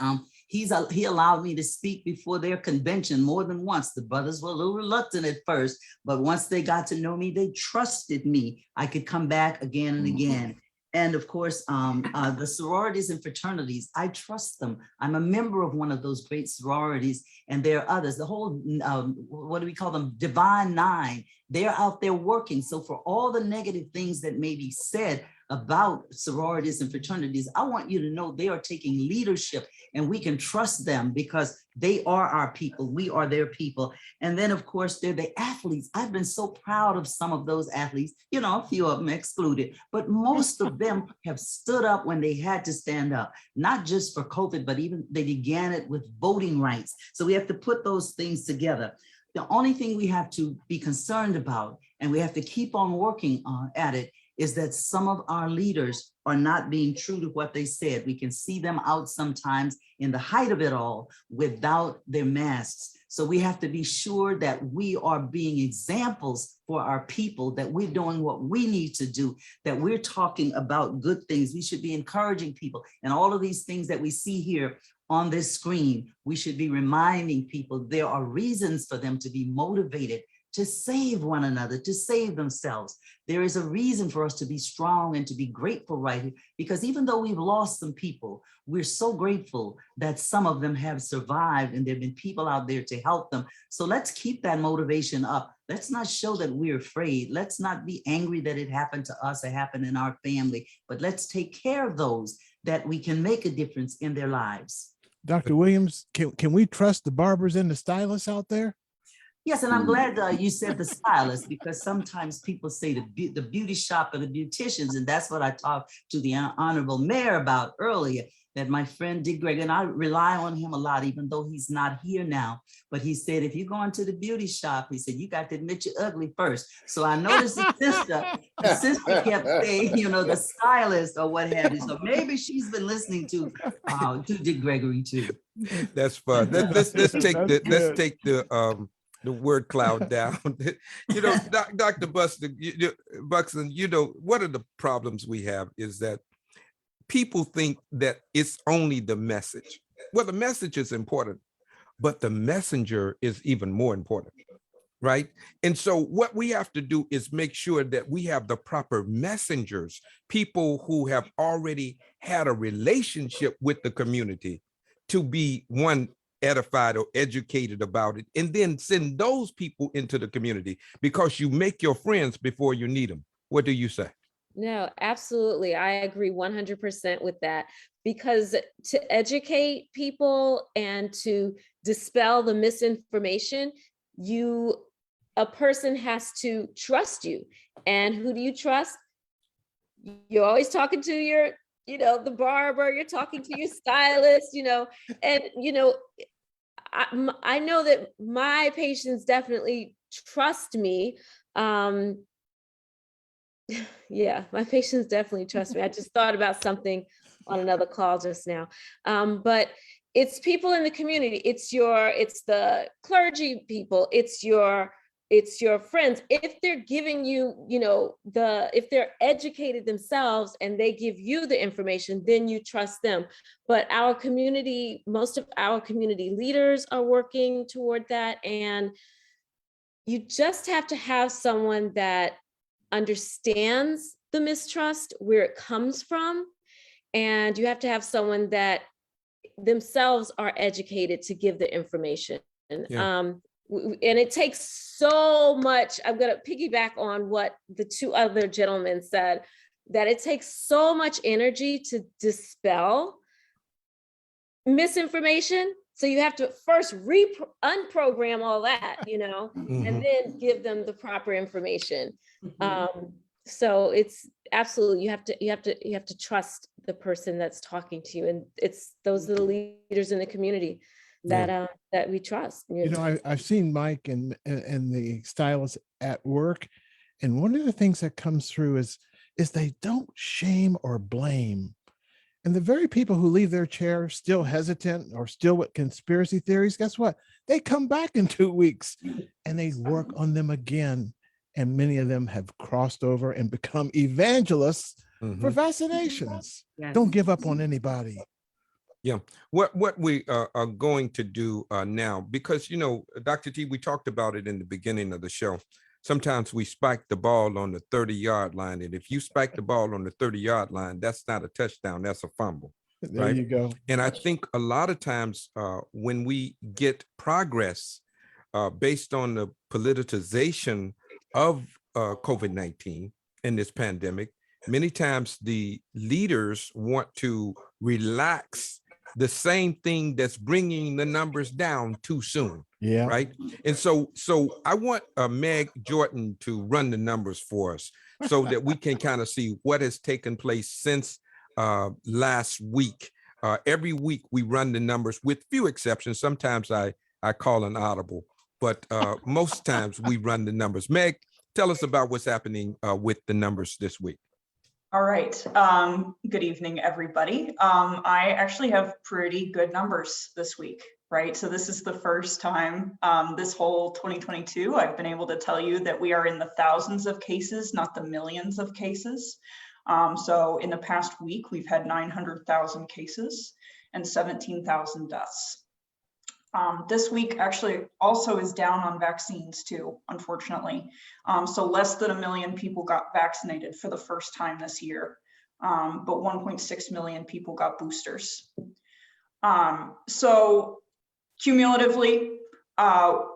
he allowed me to speak before their convention more than once. The brothers were a little reluctant at first, but once they got to know me, they trusted me. I could come back again and again. And of course, the sororities and fraternities, I trust them. I'm a member of one of those great sororities, and there are others. The whole, what do we call them? Divine Nine. They're out there working. So for all the negative things that may be said about sororities and fraternities, I want you to know they are taking leadership, and we can trust them because they are our people. We are their people. And then of course, they're the athletes. I've been so proud of some of those athletes, you know, a few of them excluded, but most of them have stood up when they had to stand up, not just for COVID, but even they began it with voting rights. So we have to put those things together. The only thing we have to be concerned about, and we have to keep on working at it, is that some of our leaders are not being true to what they said. We can see them out sometimes in the height of it all without their masks. So we have to be sure that we are being examples for our people, that we're doing what we need to do, that we're talking about good things. We should be encouraging people. And all of these things that we see here on this screen, we should be reminding people there are reasons for them to be motivated to save one another, to save themselves. There is a reason for us to be strong and to be grateful right here, because even though we've lost some people, we're so grateful that some of them have survived and there've been people out there to help them. So let's keep that motivation up. Let's not show that we're afraid. Let's not be angry that it happened to us, it happened in our family, but let's take care of those that we can make a difference in their lives. Dr. Williams, can we trust the barbers and the stylists out there? Yes, and I'm glad you said the stylist, because sometimes people say the beauty shop or the beauticians, and that's what I talked to the Honorable Mayor about earlier, that my friend Dick Greg, and I rely on him a lot, even though he's not here now, but he said, if you go into the beauty shop, he said, you got to admit you're ugly first. So I noticed the sister kept saying, you know, the stylist or what have you. So maybe she's been listening to Dick Gregory too. That's fun. Let's take the word cloud down. You know, Dr. Buxton, you know, one of the problems we have is that people think that it's only the message. Well, the message is important, but the messenger is even more important, right? And so what we have to do is make sure that we have the proper messengers, people who have already had a relationship with the community, to be one, edified or educated about it, and then send those people into the community, because you make your friends before you need them. What do you say? No, absolutely. I agree 100% with that, because to educate people and to dispel the misinformation, a person has to trust you. And who do you trust? You're always talking to your, the barber, you're talking to your stylist, and, I know that my patients definitely trust me. Yeah, my patients definitely trust me. I just thought about something on another call just now. But it's people in the community. It's the clergy people. It's your friends. If they're giving you, if they're educated themselves and they give you the information, then you trust them. But our community, most of our community leaders are working toward that. And you just have to have someone that understands the mistrust, where it comes from. And you have to have someone that themselves are educated to give the information. Yeah. And it takes so much. I'm going to piggyback on what the two other gentlemen said, that it takes so much energy to dispel misinformation. So you have to first unprogram all that, you know, and then give them the proper information. So it's absolutely, you have to trust the person that's talking to you, and those are the leaders in the community that that we trust. You know, I've seen Mike and the stylists at work, and one of the things that comes through is they don't shame or blame. And the very people who leave their chair still hesitant or still with conspiracy theories, guess what? They come back in 2 weeks and they work on them again. And many of them have crossed over and become evangelists for vaccinations. Yes. Don't give up on anybody. Yeah, what we are going to do now, because, you know, Dr. T, we talked about it in the beginning of the show. Sometimes we spike the ball on the 30-yard line. And if you spike the ball on the 30-yard line, that's not a touchdown, that's a fumble. There right? you go. And I think a lot of times when we get progress based on the politicization of COVID-19 and this pandemic, many times the leaders want to relax the same thing that's bringing the numbers down too soon. Yeah. Right. And so I want Meg Jordan to run the numbers for us so that we can kind of see what has taken place since last week. Every week we run the numbers with few exceptions. Sometimes I call an audible, but most times we run the numbers. Meg, tell us about what's happening with the numbers this week. All right. Good evening, everybody. I actually have pretty good numbers this week, right? So this is the first time this whole 2022, I've been able to tell you that we are in the thousands of cases, not the millions of cases. So in the past week, we've had 900,000 cases and 17,000 deaths. This week actually also is down on vaccines too, unfortunately. So less than 1 million people got vaccinated for the first time this year, but 1.6 million people got boosters. So cumulatively,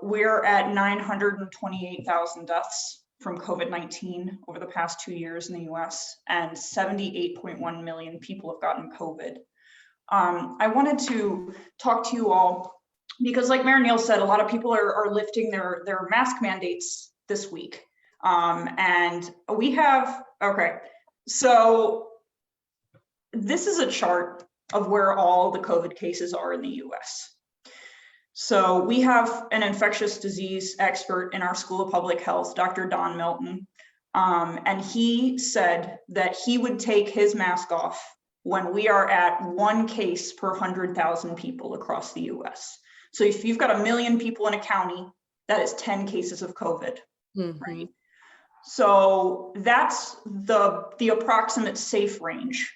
we're at 928,000 deaths from COVID-19 over the past 2 years in the US, and 78.1 million people have gotten COVID. I wanted to talk to you all because, like Mayor Neal said, a lot of people are lifting their mask mandates this week. And we have, okay, so this is a chart of where all the COVID cases are in the US. So we have an infectious disease expert in our School of Public Health, Dr. Don Milton, and he said that he would take his mask off when we are at 1 case per 100,000 people across the US. So if you've got 1 million people in a county, that is 10 cases of COVID, right? So that's the approximate safe range.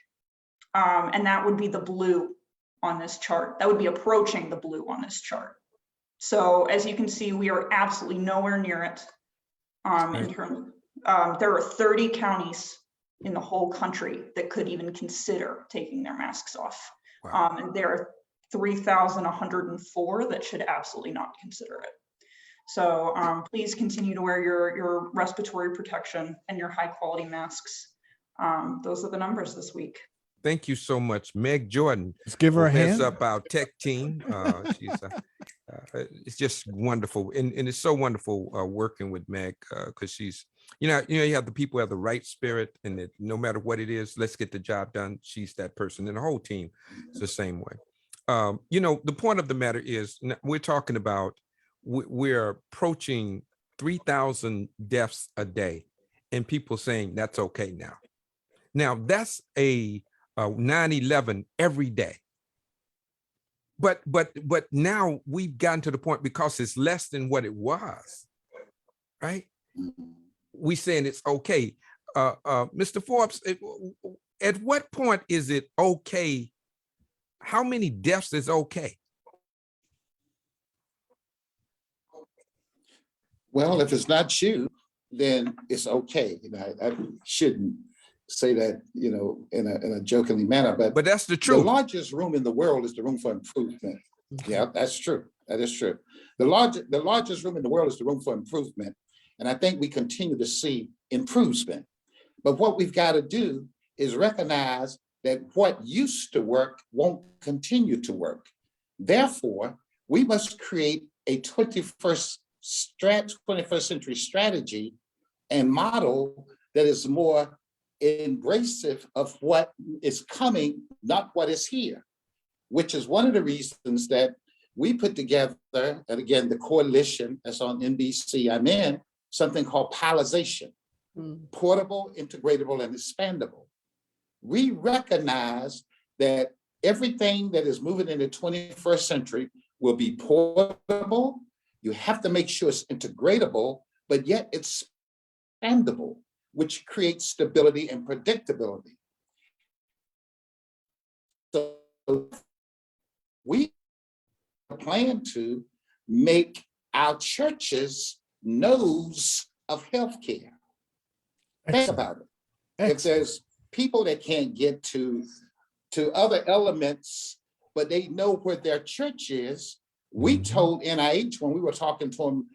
And that would be the blue on this chart. That would be approaching the blue on this chart. So as you can see, we are absolutely nowhere near it. In terms, there are 30 counties in the whole country that could even consider taking their masks off. Wow. And there are 3,104 that should absolutely not consider it. So please continue to wear your respiratory protection and your high quality masks. Those are the numbers this week. Thank you so much, Meg Jordan. Let's give her a hand. Heads up our tech team. It's just wonderful, and it's so wonderful working with Meg because she's, you have the people who have the right spirit, and that no matter what it is, let's get the job done. She's that person, and the whole team is the same way. The point of the matter is we're talking about we're approaching 3,000 deaths a day, and people saying that's okay now. Now that's a 9/11 every day. But now we've gotten to the point, because it's less than what it was, right? We saying it's okay. Mr. Forbes, at what point is it okay? How many deaths is okay? Well, if it's not you, then it's okay. I shouldn't say that, in a jokingly manner, but that's the truth. The largest room in the world is the room for improvement. Yeah, that's true. That is true. The largest room in the world is the room for improvement. And I think we continue to see improvement. But what we've got to do is recognize that what used to work won't continue to work. Therefore, we must create a 21st century strategy and model that is more embracive of what is coming, not what is here, which is one of the reasons that we put together, and again, the coalition that's on NBC, I'm in, something called Palization, portable, integratable, and expandable. We recognize that everything that is moving in the 21st century will be portable. You have to make sure it's integratable, but yet it's expandable, which creates stability and predictability. So we plan to make our churches nodes of healthcare. Think about it. If there's people that can't get to other elements, but they know where their church is, we told NIH when we were talking to them,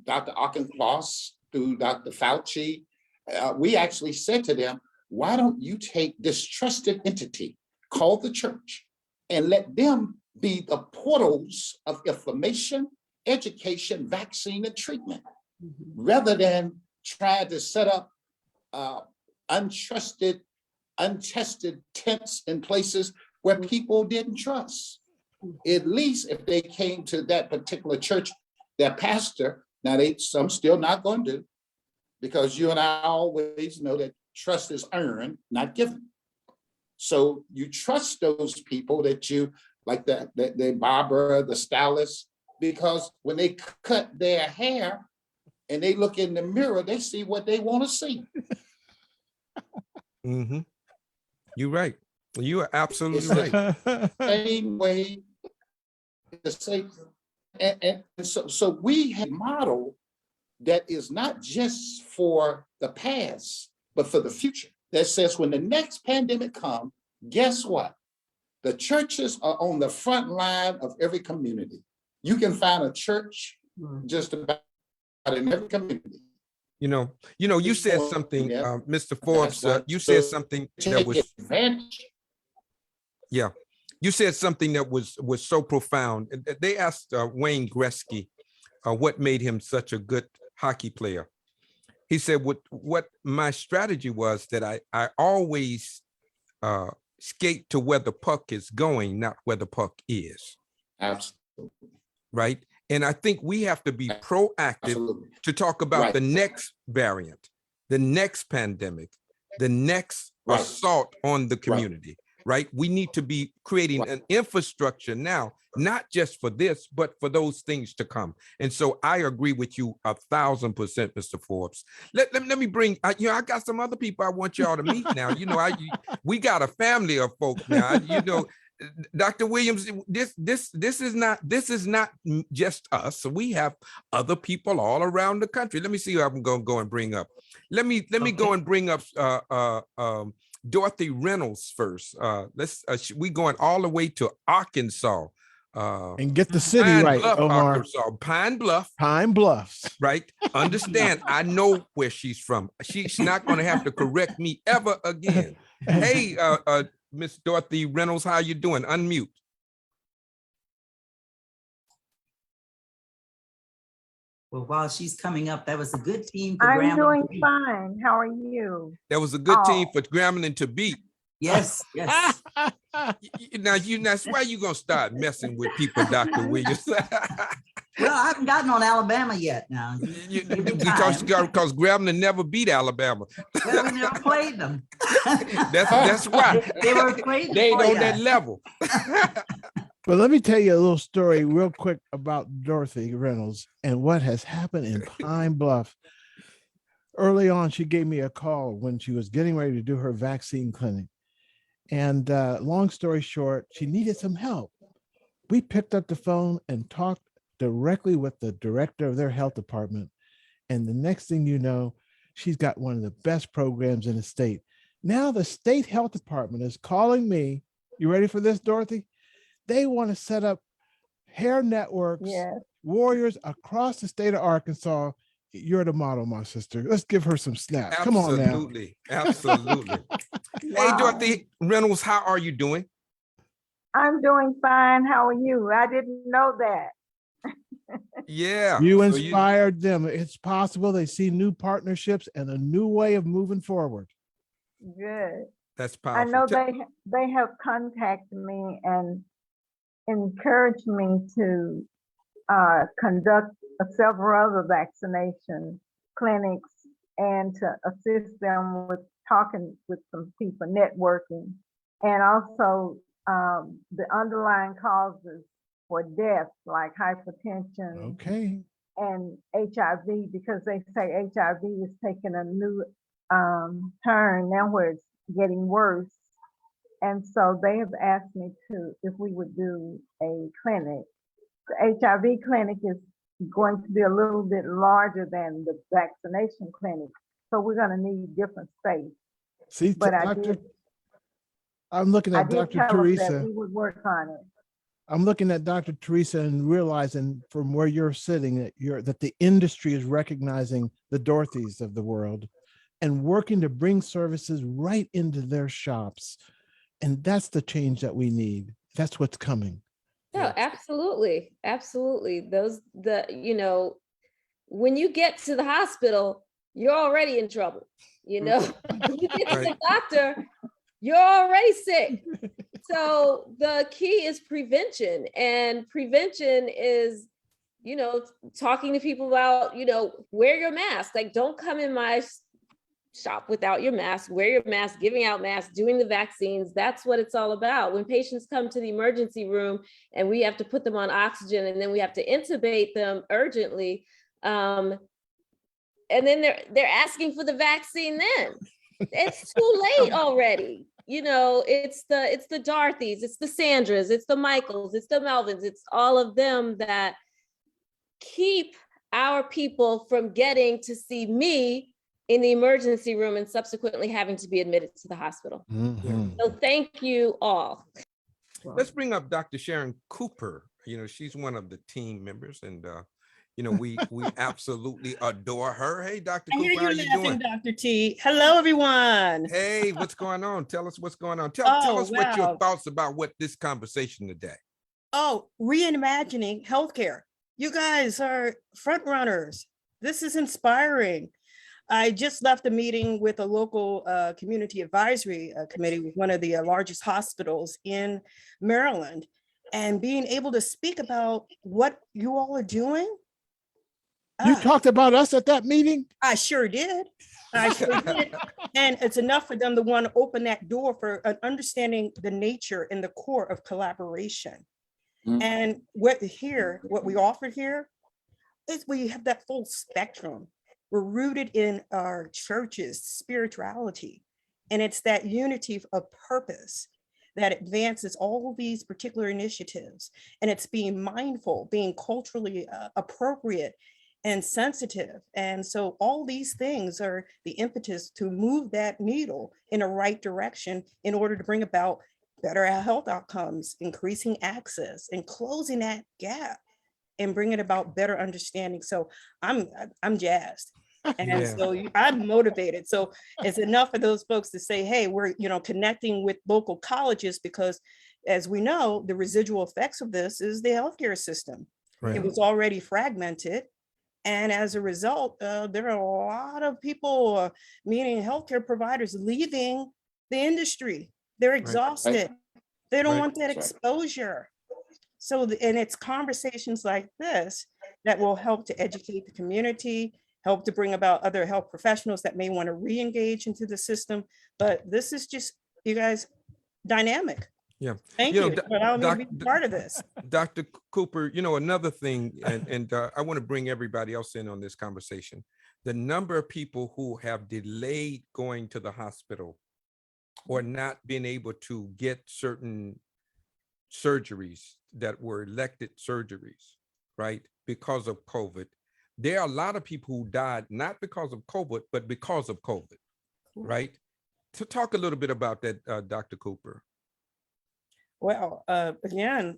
Dr. Auchincloss through Dr. Fauci, we actually said to them, why don't you take this trusted entity called the church and let them be the portals of information, education, vaccine, and treatment, rather than trying to set up untrusted, untested tents in places where people didn't trust. At least if they came to that particular church, their pastor, now some still not going to do, because you and I always know that trust is earned, not given. So you trust those people that you, like the barber, the stylist, because when they cut their hair and they look in the mirror, they see what they want to see. You're right. You are absolutely It's right. the same way, the same, and so we have a model that is not just for the past, but for the future. That says when the next pandemic comes, guess what? The churches are on the front line of every community. You can find a church just about in every community. You said something, Mr. Forbes. You said something that was advantage. Yeah, you said something that was so profound. They asked Wayne Gretzky what made him such a good hockey player. He said what my strategy was that I always skate to where the puck is going, not where the puck is. Absolutely. Right. And I think we have to be proactive to talk about the next variant, the next pandemic, the next assault on the community. Right. We need to be creating an infrastructure now, not just for this, but for those things to come. And so I agree with you 1,000%, Mr. Forbes. Let me bring, I got some other people I want y'all to meet now. We got a family of folks now. Dr. Williams, this is not just us. So we have other people all around the country. Let me see who I'm going to go and bring up. Let me go and bring up Dorothy Reynolds first. We going all the way to Arkansas. And get the city Pine right, Bluff, Omar. Arkansas. Pine Bluffs. Right. Understand, I know where she's from. She's not going to have to correct me ever again. Hey, Miss Dorothy Reynolds, how you doing? Unmute. Well, while she's coming up, that was a good team for I'm doing fine. How are you? That was a good team for Grambling to beat. Yes, yes. Now that's why you gonna start messing with people, Dr. Williams. Well, I haven't gotten on Alabama yet now. Because Grambling never beat Alabama. Well, we never played them. That's why. They were afraid. They ain't on that level. But let me tell you a little story real quick about Dorothy Reynolds and what has happened in Pine Bluff. Early on, she gave me a call when she was getting ready to do her vaccine clinic. And long story short, she needed some help. We picked up the phone and talked directly with the director of their health department. And the next thing you know, she's got one of the best programs in the state. Now the state health department is calling me. You ready for this, Dorothy? They want to set up hair networks, warriors across the state of Arkansas. You're the model, my sister. Let's give her some snaps. Come on now. Absolutely. Hey, Dorothy Reynolds, how are you doing? I'm doing fine. How are you? I didn't know that. Yeah. You so inspired them. It's possible they see new partnerships and a new way of moving forward. Good. That's I powerful. know they have contacted me and encouraged me to conduct several other vaccination clinics and to assist them with talking with some people, networking, and also the underlying causes for death like hypertension Okay. and HIV, because they say HIV is taking a new turn now where it's getting worse. And so they have asked me if we would do a clinic. The HIV clinic is going to be a little bit larger than the vaccination clinic. So we're going to need different space. See, But I'm looking I at did Dr. tell them that Teresa. we would work on it. I'm looking at Dr. Teresa and realizing from where you're sitting that the industry is recognizing the Dorothys of the world and working to bring services right into their shops. And that's the change that we need. That's what's coming. No, absolutely. Absolutely. When you get to the hospital, you're already in trouble. When you get to the doctor, you're already sick. So the key is prevention, and prevention is, talking to people about, wear your mask. Like, don't come in my shop without your mask, wear your mask, giving out masks, doing the vaccines. That's what it's all about. When patients come to the emergency room and we have to put them on oxygen and then we have to intubate them urgently, and then they're asking for the vaccine then. It's too late already. It's the Dorothys, it's the Sandras, it's the Michaels, it's the Melvins, it's all of them that keep our people from getting to see me in the emergency room and subsequently having to be admitted to the hospital. Mm-hmm. So thank you all. Let's bring up Dr. Sharon Cooper. She's one of the team members, and we absolutely adore her. Hey, Dr. I hear Cooper, how you you laughing, doing? Dr. T. Hello, everyone. Hey, what's going on? Tell us what's going on. Tell us what your thoughts about what this conversation today. Oh, reimagining healthcare. You guys are front runners. This is inspiring. I just left a meeting with a local community advisory committee with one of the largest hospitals in Maryland, and being able to speak about what you all are doing. You talked about us at that meeting? I sure did. And it's enough for them to want to open that door for understanding the nature and the core of collaboration. And what we offer here is we have that full spectrum. We're rooted in our church's spirituality, and it's that unity of purpose that advances all these particular initiatives. And it's being mindful, being culturally appropriate and sensitive. And so all these things are the impetus to move that needle in the right direction in order to bring about better health outcomes, increasing access, and closing that gap and bringing about better understanding. So I'm jazzed. And so I'm motivated. So it's enough for those folks to say, hey, we're connecting with local colleges, because as we know, the residual effects of this is the healthcare system. Right. It was already fragmented. And as a result, there are a lot of people, meaning healthcare providers, leaving the industry. They're exhausted. They don't want that exposure. So, and it's conversations like this that will help to educate the community, help to bring about other health professionals that may want to re-engage into the system. But this is just, you guys, dynamic. Yeah. Thank you for allowing me to be part of this. Dr. Cooper, another thing, and I want to bring everybody else in on this conversation. The number of people who have delayed going to the hospital or not being able to get certain surgeries that were elected surgeries, right, because of COVID. There are a lot of people who died not because of COVID, but because of COVID, right? So talk a little bit about that, Dr. Cooper. Well, again,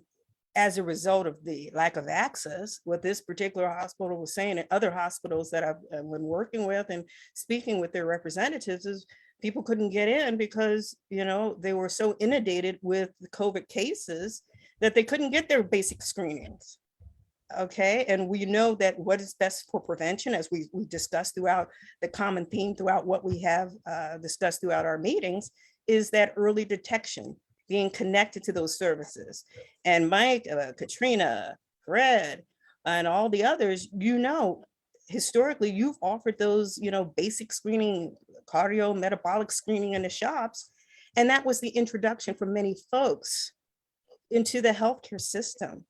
as a result of the lack of access, what this particular hospital was saying, and other hospitals that I've been working with and speaking with their representatives, is people couldn't get in because, they were so inundated with the COVID cases that they couldn't get their basic screenings. Okay, and we know that what is best for prevention, as we discussed throughout the common theme throughout what we have discussed throughout our meetings, is that early detection, being connected to those services. And Mike, Katrina, Fred, and all the others, historically, you've offered those, basic screening, cardio, metabolic screening in the shops. And that was the introduction for many folks into the healthcare system.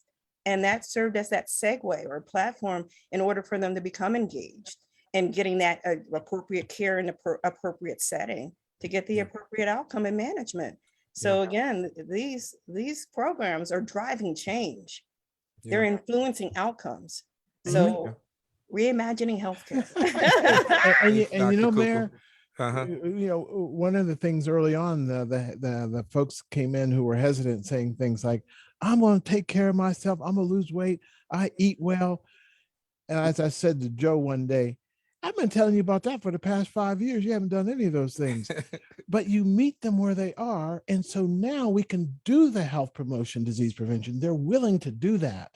And that served as that segue or platform in order for them to become engaged and getting that appropriate care in the appropriate setting to get the appropriate outcome and management. So again, these programs are driving change. They're influencing outcomes. So reimagining healthcare. Mayor, Uh-huh. one of the things early on, the folks came in who were hesitant, saying things like, I'm going to take care of myself. I'm going to lose weight. I eat well. And as I said to Joe one day, I've been telling you about that for the past 5 years. You haven't done any of those things, but you meet them where they are. And so now we can do the health promotion, disease prevention. They're willing to do that.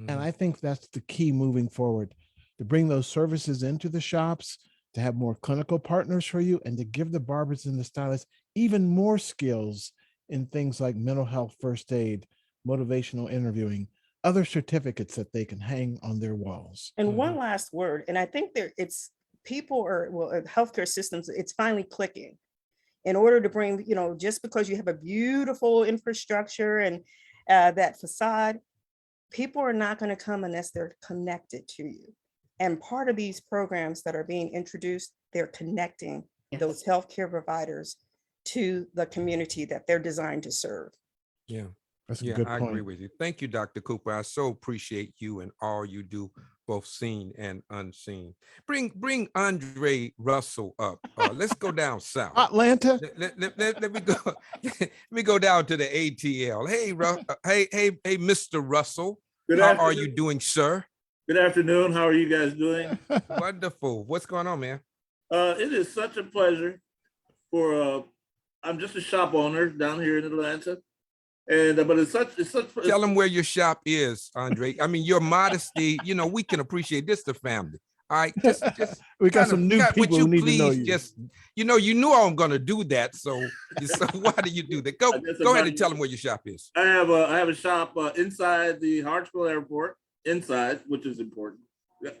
And I think that's the key moving forward, to bring those services into the shops, to have more clinical partners for you, and to give the barbers and the stylists even more skills in things like mental health, first aid, motivational interviewing, other certificates that they can hang on their walls. And one last word, and I think healthcare systems, it's finally clicking. In order to bring, just because you have a beautiful infrastructure and that facade, people are not going to come unless they're connected to you. And part of these programs that are being introduced, they're connecting those healthcare providers to the community that they're designed to serve. Yeah. That's a good I point. agree with you. Thank you, Dr. Cooper. I so appreciate you and all you do, both seen and unseen. Bring Andre Russell up. Let's go down south. Atlanta. Let me go. Let me go down to the ATL. Hey, Mr. Russell. Good How afternoon. are you doing, sir? Good afternoon. How are you guys doing? Wonderful. What's going on, man? It is such a pleasure for. I'm just a shop owner down here in Atlanta, and but it's such. Tell them where your shop is, Andre. I mean, your modesty. We can appreciate this. The family. All right, just we got some new people who need to know you. Just you knew I'm gonna do that. So why do you do that? Go ahead and tell them where your shop is. I have a shop inside the Hartsville Airport, inside, which is important. Yeah.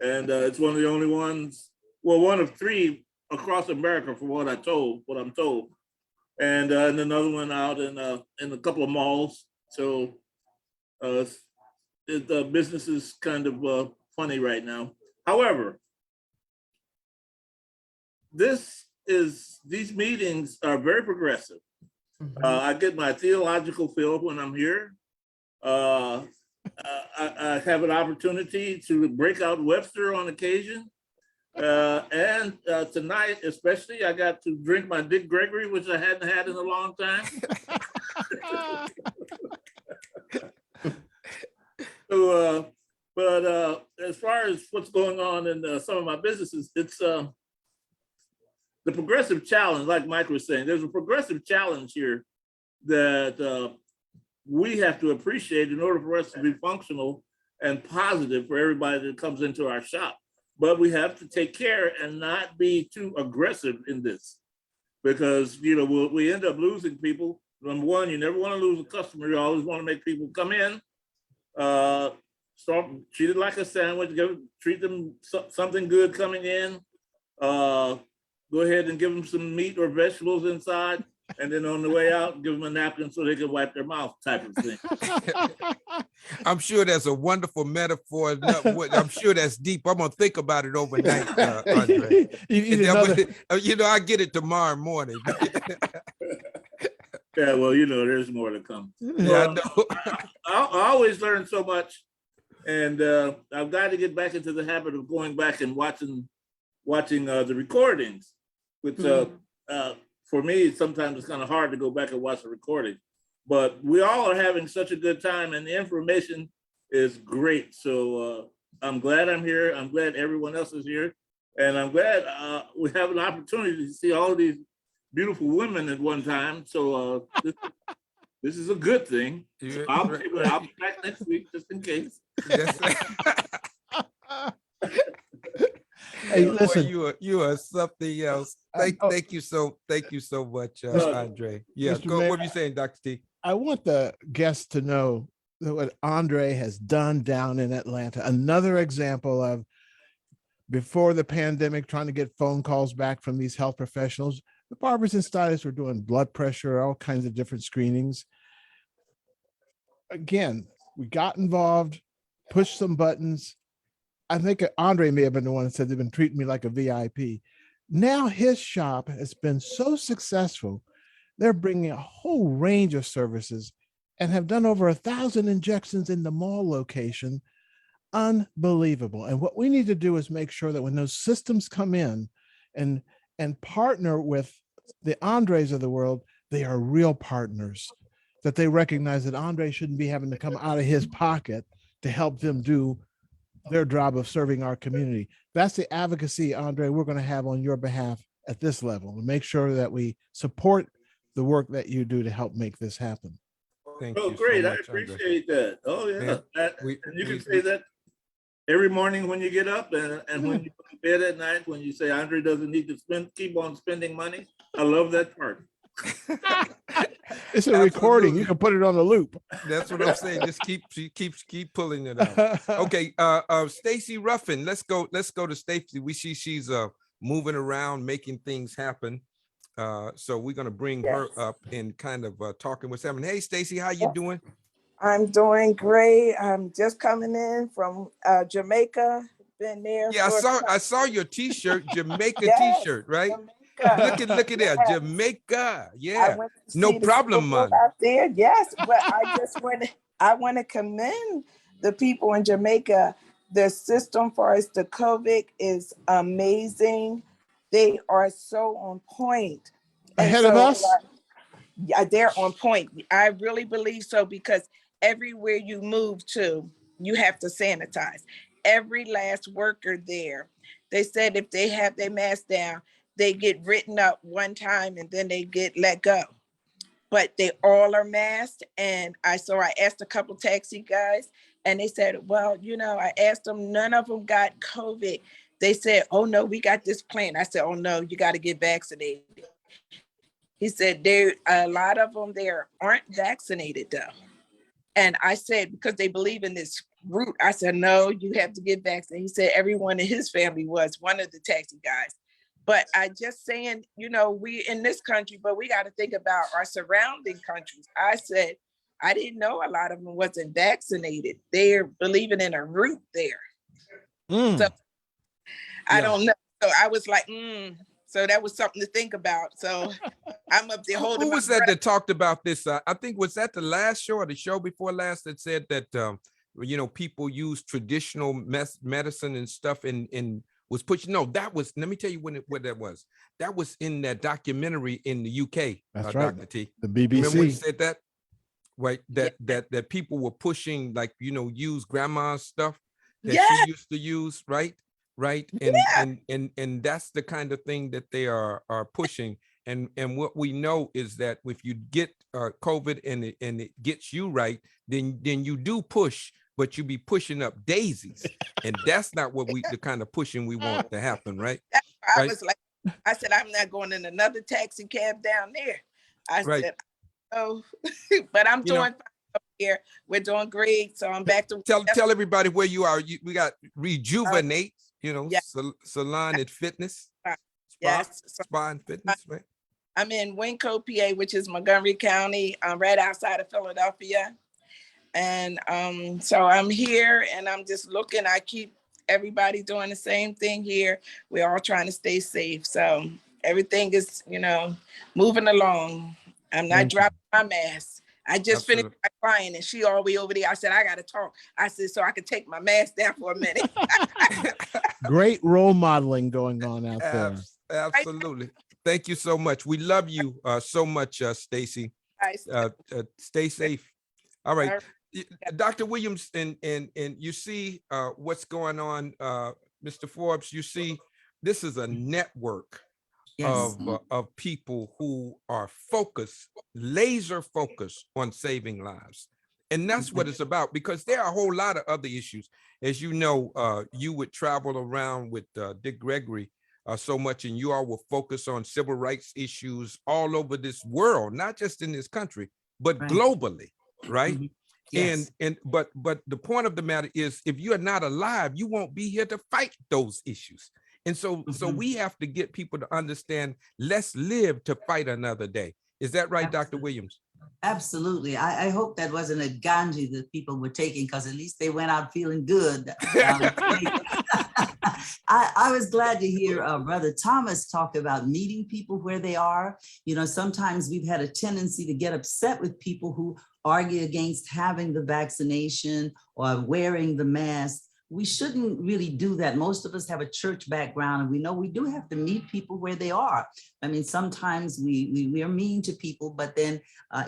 And it's one of the only ones, well, one of three across America, for what I'm told. And another one out in a couple of malls. So the business is kind of funny right now. However, these meetings are very progressive. I get my theological fill when I'm here. I have an opportunity to break out Webster on occasion. And tonight, especially, I got to drink my Dick Gregory, which I hadn't had in a long time. So, but as far as what's going on in some of my businesses, it's the progressive challenge, like Mike was saying, there's a progressive challenge here that we have to appreciate in order for us to be functional and positive for everybody that comes into our shop. But we have to take care and not be too aggressive in this, because we end up losing people. Number one, you never want to lose a customer. You always want to make people come in, start treat it like a sandwich, treat them something good coming in. Go ahead and give them some meat or vegetables inside. And then on the way out, give them a napkin so they can wipe their mouth, type of thing. I'm sure that's a wonderful metaphor. I'm sure that's deep. I'm gonna think about it overnight, Andre. I get it tomorrow morning. Yeah, well, there's more to come. Yeah, I know. I always learn so much, and I've got to get back into the habit of going back and watching the recordings, which for me, sometimes it's kind of hard to go back and watch the recording, but we all are having such a good time and the information is great. So I'm glad I'm here. I'm glad everyone else is here. And I'm glad we have an opportunity to see all of these beautiful women at one time. So this is a good thing. So I'll be back next week just in case. Hey, Boy, listen. you are something else. Thank you so much, Andre. Yeah, Mr. go. Mayor, What were you saying, Dr. T? I want the guests to know that what Andre has done down in Atlanta. Another example of before the pandemic, trying to get phone calls back from these health professionals. The barbers and stylists were doing blood pressure, all kinds of different screenings. Again, we got involved, pushed some buttons. I think Andre may have been the one that said they've been treating me like a VIP. Now his shop has been so successful, they're bringing a whole range of services and have done over 1,000 injections in the mall location. Unbelievable. And what we need to do is make sure that when those systems come in and partner with the Andres of the world, they are real partners, that they recognize that Andre shouldn't be having to come out of his pocket to help them do their job of serving our community. That's the advocacy, Andre, we're going to have on your behalf at this level, to make sure that we support the work that you do to help make this happen. Thank Oh, you great. so I much, Andre. appreciate that. Oh, yeah. Man, And you can say that every morning when you get up and when you go to bed at night, when you say Andre doesn't need to keep on spending money. I love that part. It's a recording. You can put it on a loop. That's what I'm saying. Just keep pulling it out. Okay, Stacy Ruffin. Let's go to Stacy. We see she's moving around, making things happen. So we're gonna bring her up and kind of talking what's happening. Hey, Stacy, how you doing? I'm doing great. I'm just coming in from Jamaica. Been there. Yeah, I saw your T-shirt, Jamaica Yes, T-shirt, right? Jamaica. Look at that, Yes. Jamaica. I Yeah, went to no see the problem, Super Bowl man. out there. Yes, but I want to commend the people in Jamaica. The system for us, the COVID is amazing. They are so on point. Ahead of us? Yeah, they're on point. I really believe so, because everywhere you move to, you have to sanitize. Every last worker there, they said if they have their mask down, they get written up one time and then they get let go. But they all are masked. And I asked a couple taxi guys and they said, well, I asked them, none of them got COVID. They said, oh no, we got this plan. I said, oh no, you got to get vaccinated. He said, a lot of them there aren't vaccinated though. And I said, because they believe in this route, I said, no, you have to get vaccinated. He said everyone in his family was, one of the taxi guys. But I just saying, we in this country, but we got to think about our surrounding countries. I said, I didn't know a lot of them wasn't vaccinated. They're believing in a route there. So I don't know. So I was like, So that was something to think about. So I'm up there holding. Who was that talked about this? I think, was that the last show or the show before last that said that, people use traditional medicine and stuff and was pushing. No, that was, let me tell you what that was. That was in that documentary in the UK. That's right. Dr. T. The BBC. Remember when you said that? Right. That people were pushing, like, use grandma's stuff that she used to use. Right. And that's the kind of thing that they are pushing. And what we know is that if you get COVID and it gets you right, then you do push, but you be pushing up daisies. And that's not the kind of pushing we want to happen, right? I was like, I said, I'm not going in another taxi cab down there. I said, oh, but I'm doing fine up here. We're doing great. So I'm back to tell everybody where you are. We got Rejuvenate, salon and fitness. Spa and fitness, right? I'm in Winco, PA, which is Montgomery County, right outside of Philadelphia. And so I'm here and I'm just looking. I keep everybody doing the same thing here. We're all trying to stay safe. So everything is, moving along. I'm not dropping my mask. I just finished my client and she all the way over there. I said, I got to talk. I said, so I could take my mask down for a minute. Great role modeling going on out there. Absolutely. Thank you so much. We love you so much, Stacy. Stay safe. All right. Dr. Williams, and you see what's going on, Mr. Forbes, you see this is a network Yes. of people who are focused, laser focused on saving lives. And that's what it's about, because there are a whole lot of other issues. As you know, you would travel around with Dick Gregory so much, and you all will focus on civil rights issues all over this world, not just in this country, but Right. globally, right? Mhm. Yes. But the point of the matter is, if you are not alive, you won't be here to fight those issues. And so Mhm. we have to get people to understand, let's live to fight another day. Is that right, Dr. Williams? Absolutely. I hope that wasn't a ganji that people were taking, because at least they went out feeling good. I was glad to hear Brother Thomas talk about meeting people where they are. You know, sometimes we've had a tendency to get upset with people who argue against having the vaccination or wearing the mask. We shouldn't really do that. Most of us have a church background, and we know we do have to meet people where they are. I mean, sometimes we are mean to people, but then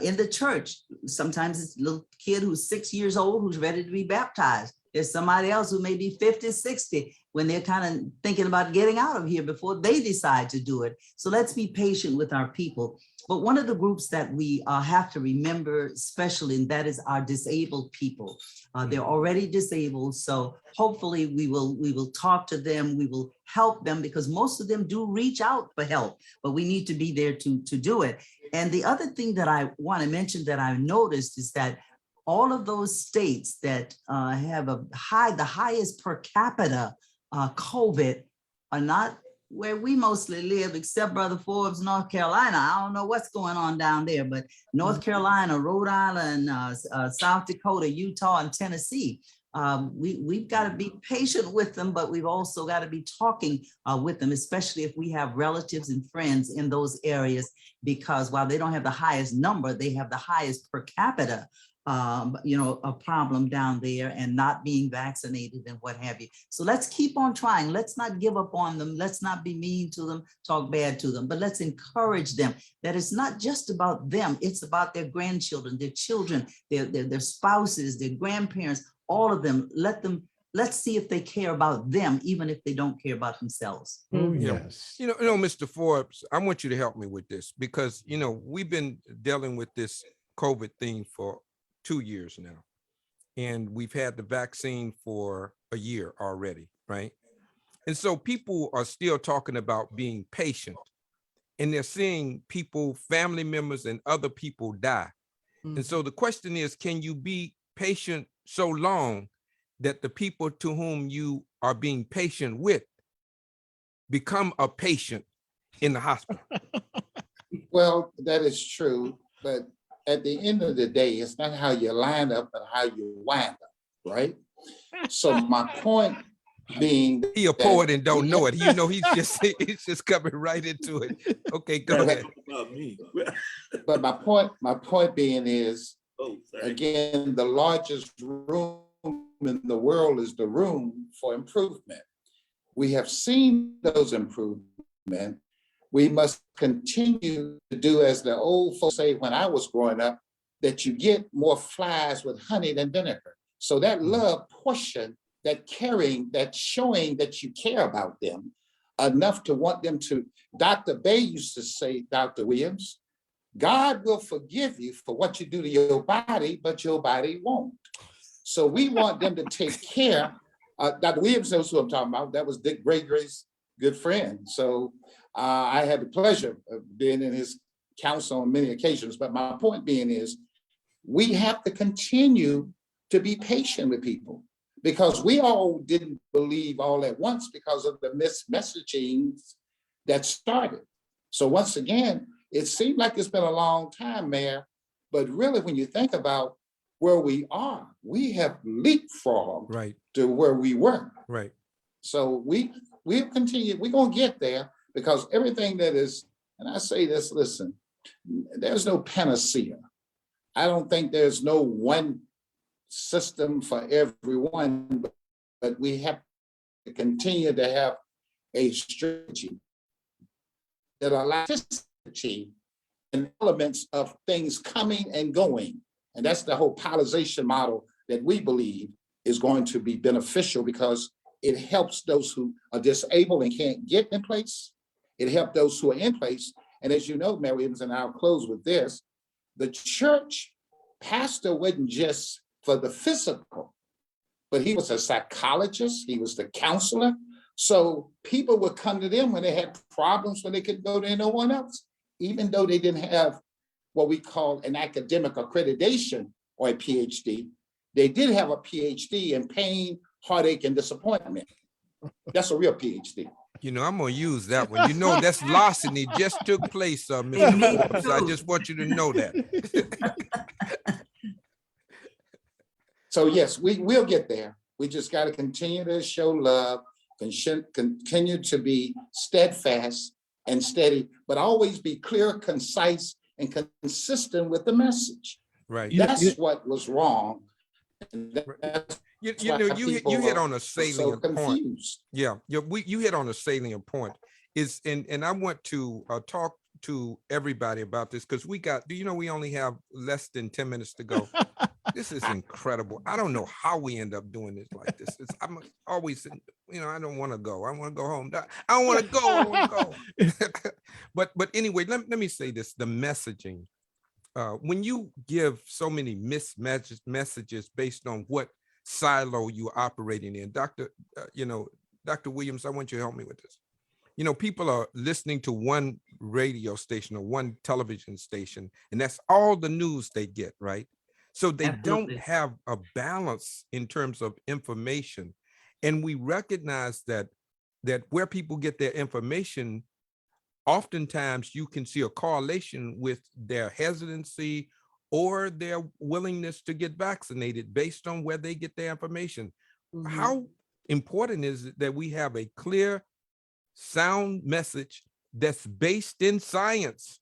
in the church, sometimes it's a little kid who's 6 years old who's ready to be baptized. There's somebody else who may be 50, 60 when they're kind of thinking about getting out of here before they decide to do it. So let's be patient with our people. But one of the groups that we have to remember especially, and that is our disabled people. They're already disabled, so hopefully we will talk to them, we will help them, because most of them do reach out for help, but we need to be there to do it. And the other thing that I want to mention that I noticed is that all of those states that have the highest per capita COVID are not where we mostly live, except Brother Forbes, North Carolina. I don't know what's going on down there, but North Carolina, Rhode Island, South Dakota, Utah, and Tennessee. We've got to be patient with them, but we've also got to be talking with them, especially if we have relatives and friends in those areas, because while they don't have the highest number, they have the highest per capita a problem down there, and not being vaccinated and what have you. So let's keep on trying. Let's not give up on them. Let's not be mean to them, talk bad to them, but let's encourage them that it's not just about them. It's about their grandchildren, their children, their spouses, their grandparents, all of them. Let's see if they care about them, even if they don't care about themselves. Oh, yes. yes. Mr. Forbes, I want you to help me with this, because, we've been dealing with this COVID thing for 2 years now, and we've had the vaccine for a year already, right? And so people are still talking about being patient, and they're seeing people, family members and other people die. And so the question is, can you be patient so long that the people to whom you are being patient with become a patient in the hospital? Well, that is true, but at the end of the day, it's not how you line up and how you wind up, right? So my point being, he a poet and don't know it. He's just coming right into it. Okay, go ahead. But my point being is, again, the largest room in the world is the room for improvement. We have seen those improvements. We must continue to do, as the old folks say when I was growing up, that you get more flies with honey than vinegar. So that love portion, that caring, that showing that you care about them enough to want them to. Dr. Bay used to say, Dr. Williams, God will forgive you for what you do to your body, but your body won't. So we want them to take care. Dr. Williams knows who I'm talking about. That was Dick Gregory's good friend. So I had the pleasure of being in his counsel on many occasions. But my point being is, we have to continue to be patient with people, because we all didn't believe all at once because of the messaging that started. So once again, it seemed like it's been a long time, Mayor, but really when you think about where we are, we have leapfrogged right to where we were. Right. So we'll continue, we're gonna get there, because everything that is, and I say this, listen, there's no panacea. I don't think there's no one system for everyone, but we have to continue to have a strategy that allows and elements of things coming and going. And that's the whole polarization model that we believe is going to be beneficial, because it helps those who are disabled and can't get in place. It helped those who are in place. And as you know, Mary Williams, and I'll close with this, the church pastor wasn't just for the physical, but he was a psychologist, he was the counselor. So people would come to them when they had problems, when they couldn't go to anyone else, even though they didn't have what we call an academic accreditation or a PhD. They did have a PhD in pain, heartache, and disappointment. That's a real PhD. You know, I'm gonna use that one. You know, that's larceny just took place, Mr. Forbes. I just want you to know that. So yes, we will get there. We just got to continue to show love, continue to be steadfast and steady, but always be clear, concise, and consistent with the message. Right. That's what was wrong. And that's You why know, you people hit on are a so salient point. confused. Yeah, you hit on a salient point. Is and I want to talk to everybody about this because we only have less than 10 minutes to go. This is incredible. I don't know how we end up doing this like this. I'm always, I don't want to go. I want to go home. I don't want to go. I want to go. But anyway, let me say this: the messaging. When you give so many messages based on what silo you're operating in, Dr. Williams, I want you to help me with this. People are listening to one radio station or one television station, and that's all the news they get, right? So they Absolutely. don't have a balance in terms of information. And we recognize that where people get their information, oftentimes you can see a correlation with their hesitancy or their willingness to get vaccinated based on where they get their information. Mhm. How important is it that we have a clear, sound message that's based in science?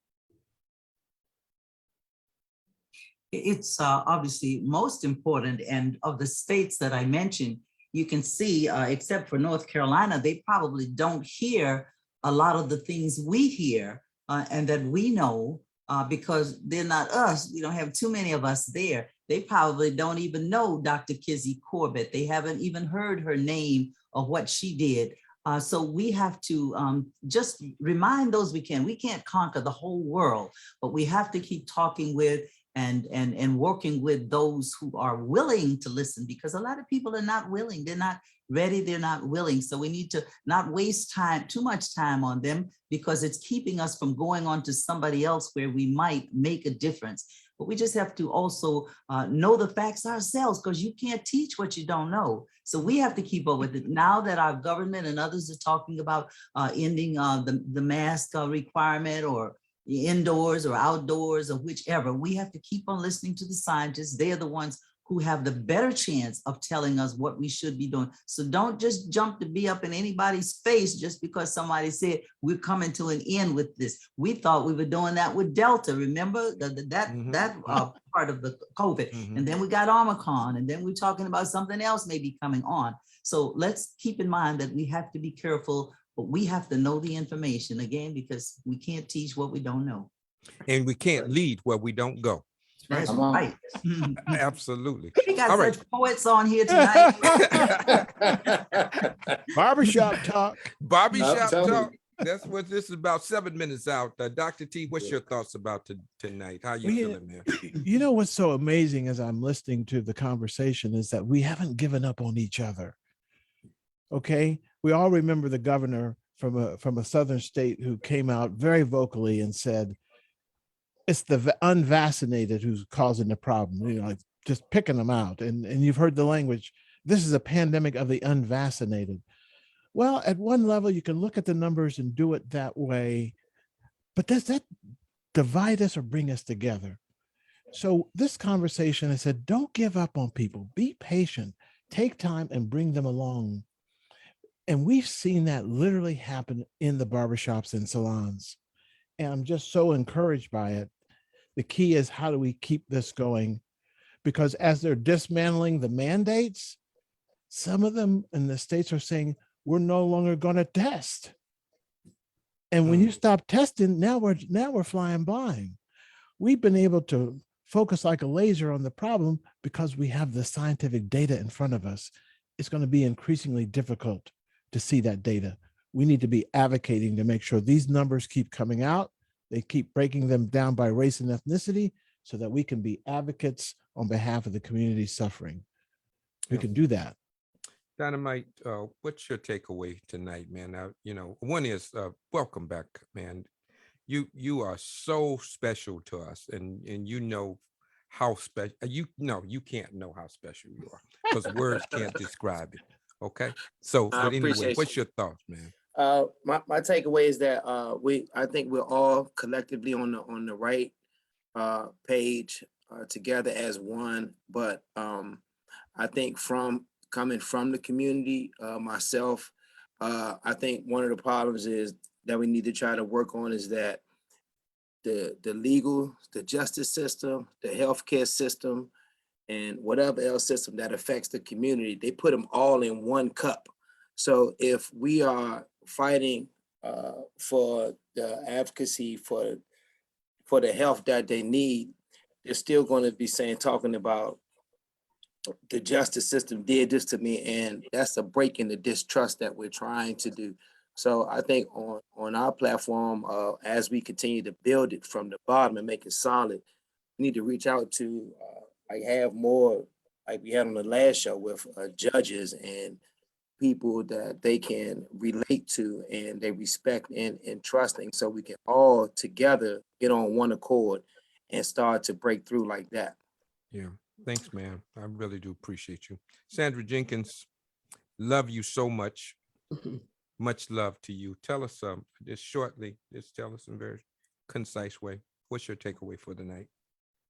It's obviously most important, and of the states that I mentioned, you can see, except for North Carolina, they probably don't hear a lot of the things we hear and that we know because they're not us. We don't have too many of us there. They probably don't even know Dr. Kizzy Corbett. They haven't even heard her name or what she did. So we have to just remind those we can. We can't conquer the whole world, but we have to keep talking with and working with those who are willing to listen, because a lot of people are not willing. They're not ready. They're not willing. So we need to not waste too much time on them, because it's keeping us from going on to somebody else where we might make a difference. But we just have to also know the facts ourselves, because you can't teach what you don't know. So we have to keep up with it. Now that our government and others are talking about ending the mask requirement, or indoors or outdoors or whichever, we have to keep on listening to the scientists. They're the ones who have the better chance of telling us what we should be doing. So don't just jump to be up in anybody's face just because somebody said we're coming to an end with this. We thought we were doing that with Delta. Remember that part of the COVID. And then we got Omicron, and then we're talking about something else maybe coming on. So let's keep in mind that we have to be careful, but we have to know the information again, because we can't teach what we don't know. And we can't lead where we don't go. That's Come on. right. Absolutely. We got All such right. poets on here tonight. Barbershop talk. Barbershop telling talk. That's what this is about. 7 minutes out. Dr. T, what's your thoughts about tonight? How you feeling, man? You know what's so amazing as I'm listening to the conversation is that we haven't given up on each other. Okay, we all remember the governor from a southern state who came out very vocally and said, it's the unvaccinated who's causing the problem, like just picking them out. And you've heard the language, this is a pandemic of the unvaccinated. Well, at one level, you can look at the numbers and do it that way, but does that divide us or bring us together? So this conversation, I said, don't give up on people, be patient, take time and bring them along. And we've seen that literally happen in the barbershops and salons. And I'm just so encouraged by it. The key is, how do we keep this going? Because as they're dismantling the mandates, some of them in the states are saying, we're no longer going to test. And when you stop testing, now we're flying blind. We've been able to focus like a laser on the problem because we have the scientific data in front of us. it's going to be increasingly difficult to see that data. We need to be advocating to make sure these numbers keep coming out. They keep breaking them down by race and ethnicity so that we can be advocates on behalf of the community suffering. We can do that. Dynamite, what's your takeaway tonight, man? Now, one is welcome back, man. You are so special to us, and you know how special. You can't know how special you are because words can't describe it. Okay, so I but anyway, appreciate what's your thoughts, man? My takeaway is that I think we're all collectively on the right page together as one. But I think coming from the community, myself, I think one of the problems is that we need to try to work on is that the justice system, the healthcare system, and whatever else system that affects the community, they put them all in one cup. So if we are fighting for the advocacy for the health that they need, they're still going to be talking about the justice system did this to me, and that's a break in the distrust that we're trying to do. So I think on our platform, as we continue to build it from the bottom and make it solid, we need to reach out to have more, like we had on the last show, with judges and people that they can relate to and they respect and trusting, so we can all together get on one accord and start to break through like that. Yeah, thanks, man. I really do appreciate you. Sandra Jenkins, love you so much. Much love to you. Tell us just shortly, just tell us in a very concise way, what's your takeaway for the night?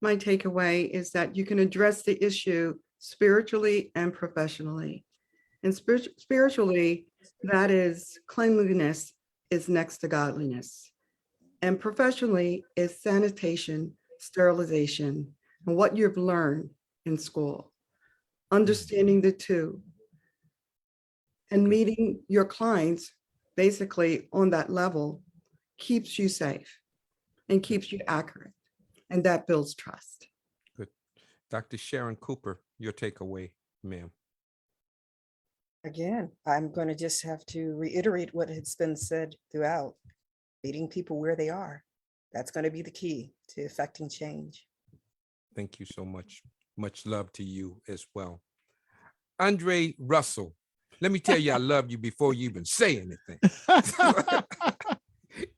My takeaway is that you can address the issue spiritually and professionally. And spiritually, that is cleanliness is next to godliness. And professionally is sanitation, sterilization, and what you've learned in school. Understanding the two and meeting your clients basically on that level keeps you safe and keeps you accurate. And that builds trust. Good. Dr. Sharon Cooper, your takeaway, ma'am. Again, I'm going to just have to reiterate what has been said throughout. Meeting people where they are. That's going to be the key to affecting change. Thank you so much. Much love to you as well. Andre Russell, let me tell you I love you before you even say anything.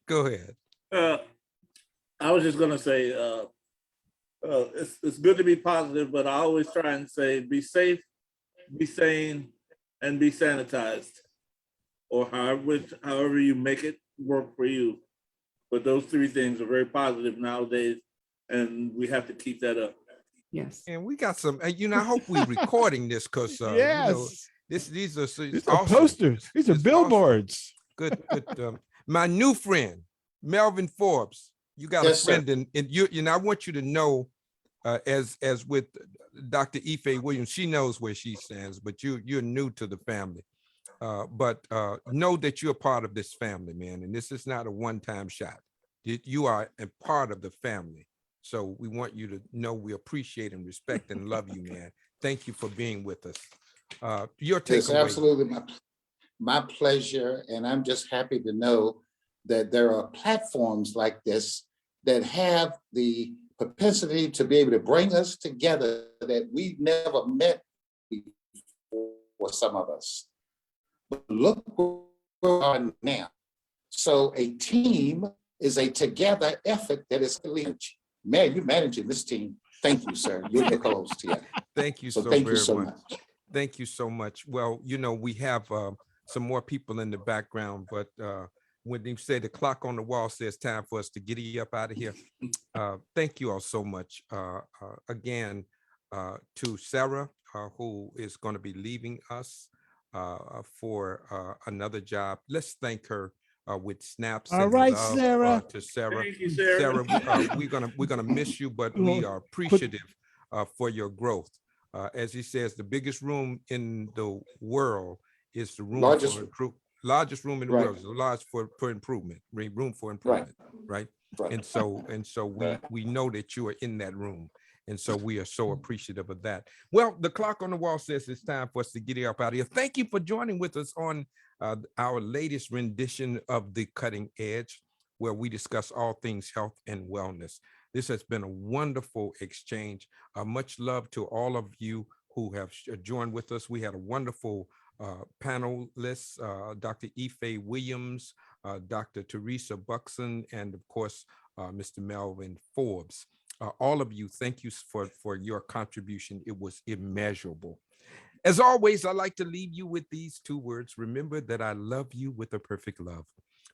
Go ahead. I was just going to say, it's good to be positive, but I always try and say, be safe, be sane, and be sanitized, or however you make it work for you. But those three things are very positive nowadays, and we have to keep that up. Yes. And we got some, I hope we're recording this because Yes. These are awesome. Posters. These are billboards. Awesome. Good. My new friend, Melvin Forbes. You got a friend, and I want you to know, as with Dr. Ife Williams, she knows where she stands, but you're new to the family. But know that you're part of this family, man, and this is not a one-time shot. You are a part of the family. So we want you to know we appreciate and respect and love you, man. Thank you for being with us. Your takeaway. It's absolutely my pleasure, and I'm just happy to know that there are platforms like this that have the propensity to be able to bring us together that we've never met before, some of us. But look where we are now. So a team is a together effort that is lineage. Man, you're managing this team. Thank you, sir. You're the close to it. Thank you so very much. Thank you so much. Well, we have some more people in the background, but when you say the clock on the wall says time for us to get up out of here, thank you all so much. Again, to Sarah, who is going to be leaving us for another job. Let's thank her with snaps. All and right, love, Sarah. to Sarah. Thank you, Sarah. We're gonna miss you, but we are appreciative for your growth. As he says, the biggest room in the world is the room largest room in the world is large for improvement, room for improvement, right? And so we know that you are in that room, And so we are so appreciative of that. Well, the clock on the wall says it's time for us to get up out of here. Thank you for joining with us on our latest rendition of The Cutting Edge, where we discuss all things health and wellness. This has been a wonderful exchange. Much love to all of you who have joined with us. We had a wonderful panelists, Dr. Ife Williams, Dr. Teresa Buxton, and of course, Mr. Melvin Forbes. All of you, thank you for your contribution. It was immeasurable. As always, I like to leave you with these two words. Remember that I love you with a perfect love.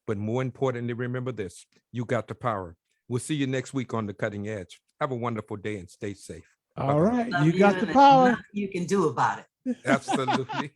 But more importantly, remember this, you got the power. We'll see you next week on The Cutting Edge. Have a wonderful day and stay safe. All right, Love you got and the there's power. nothing you can do about it. Absolutely.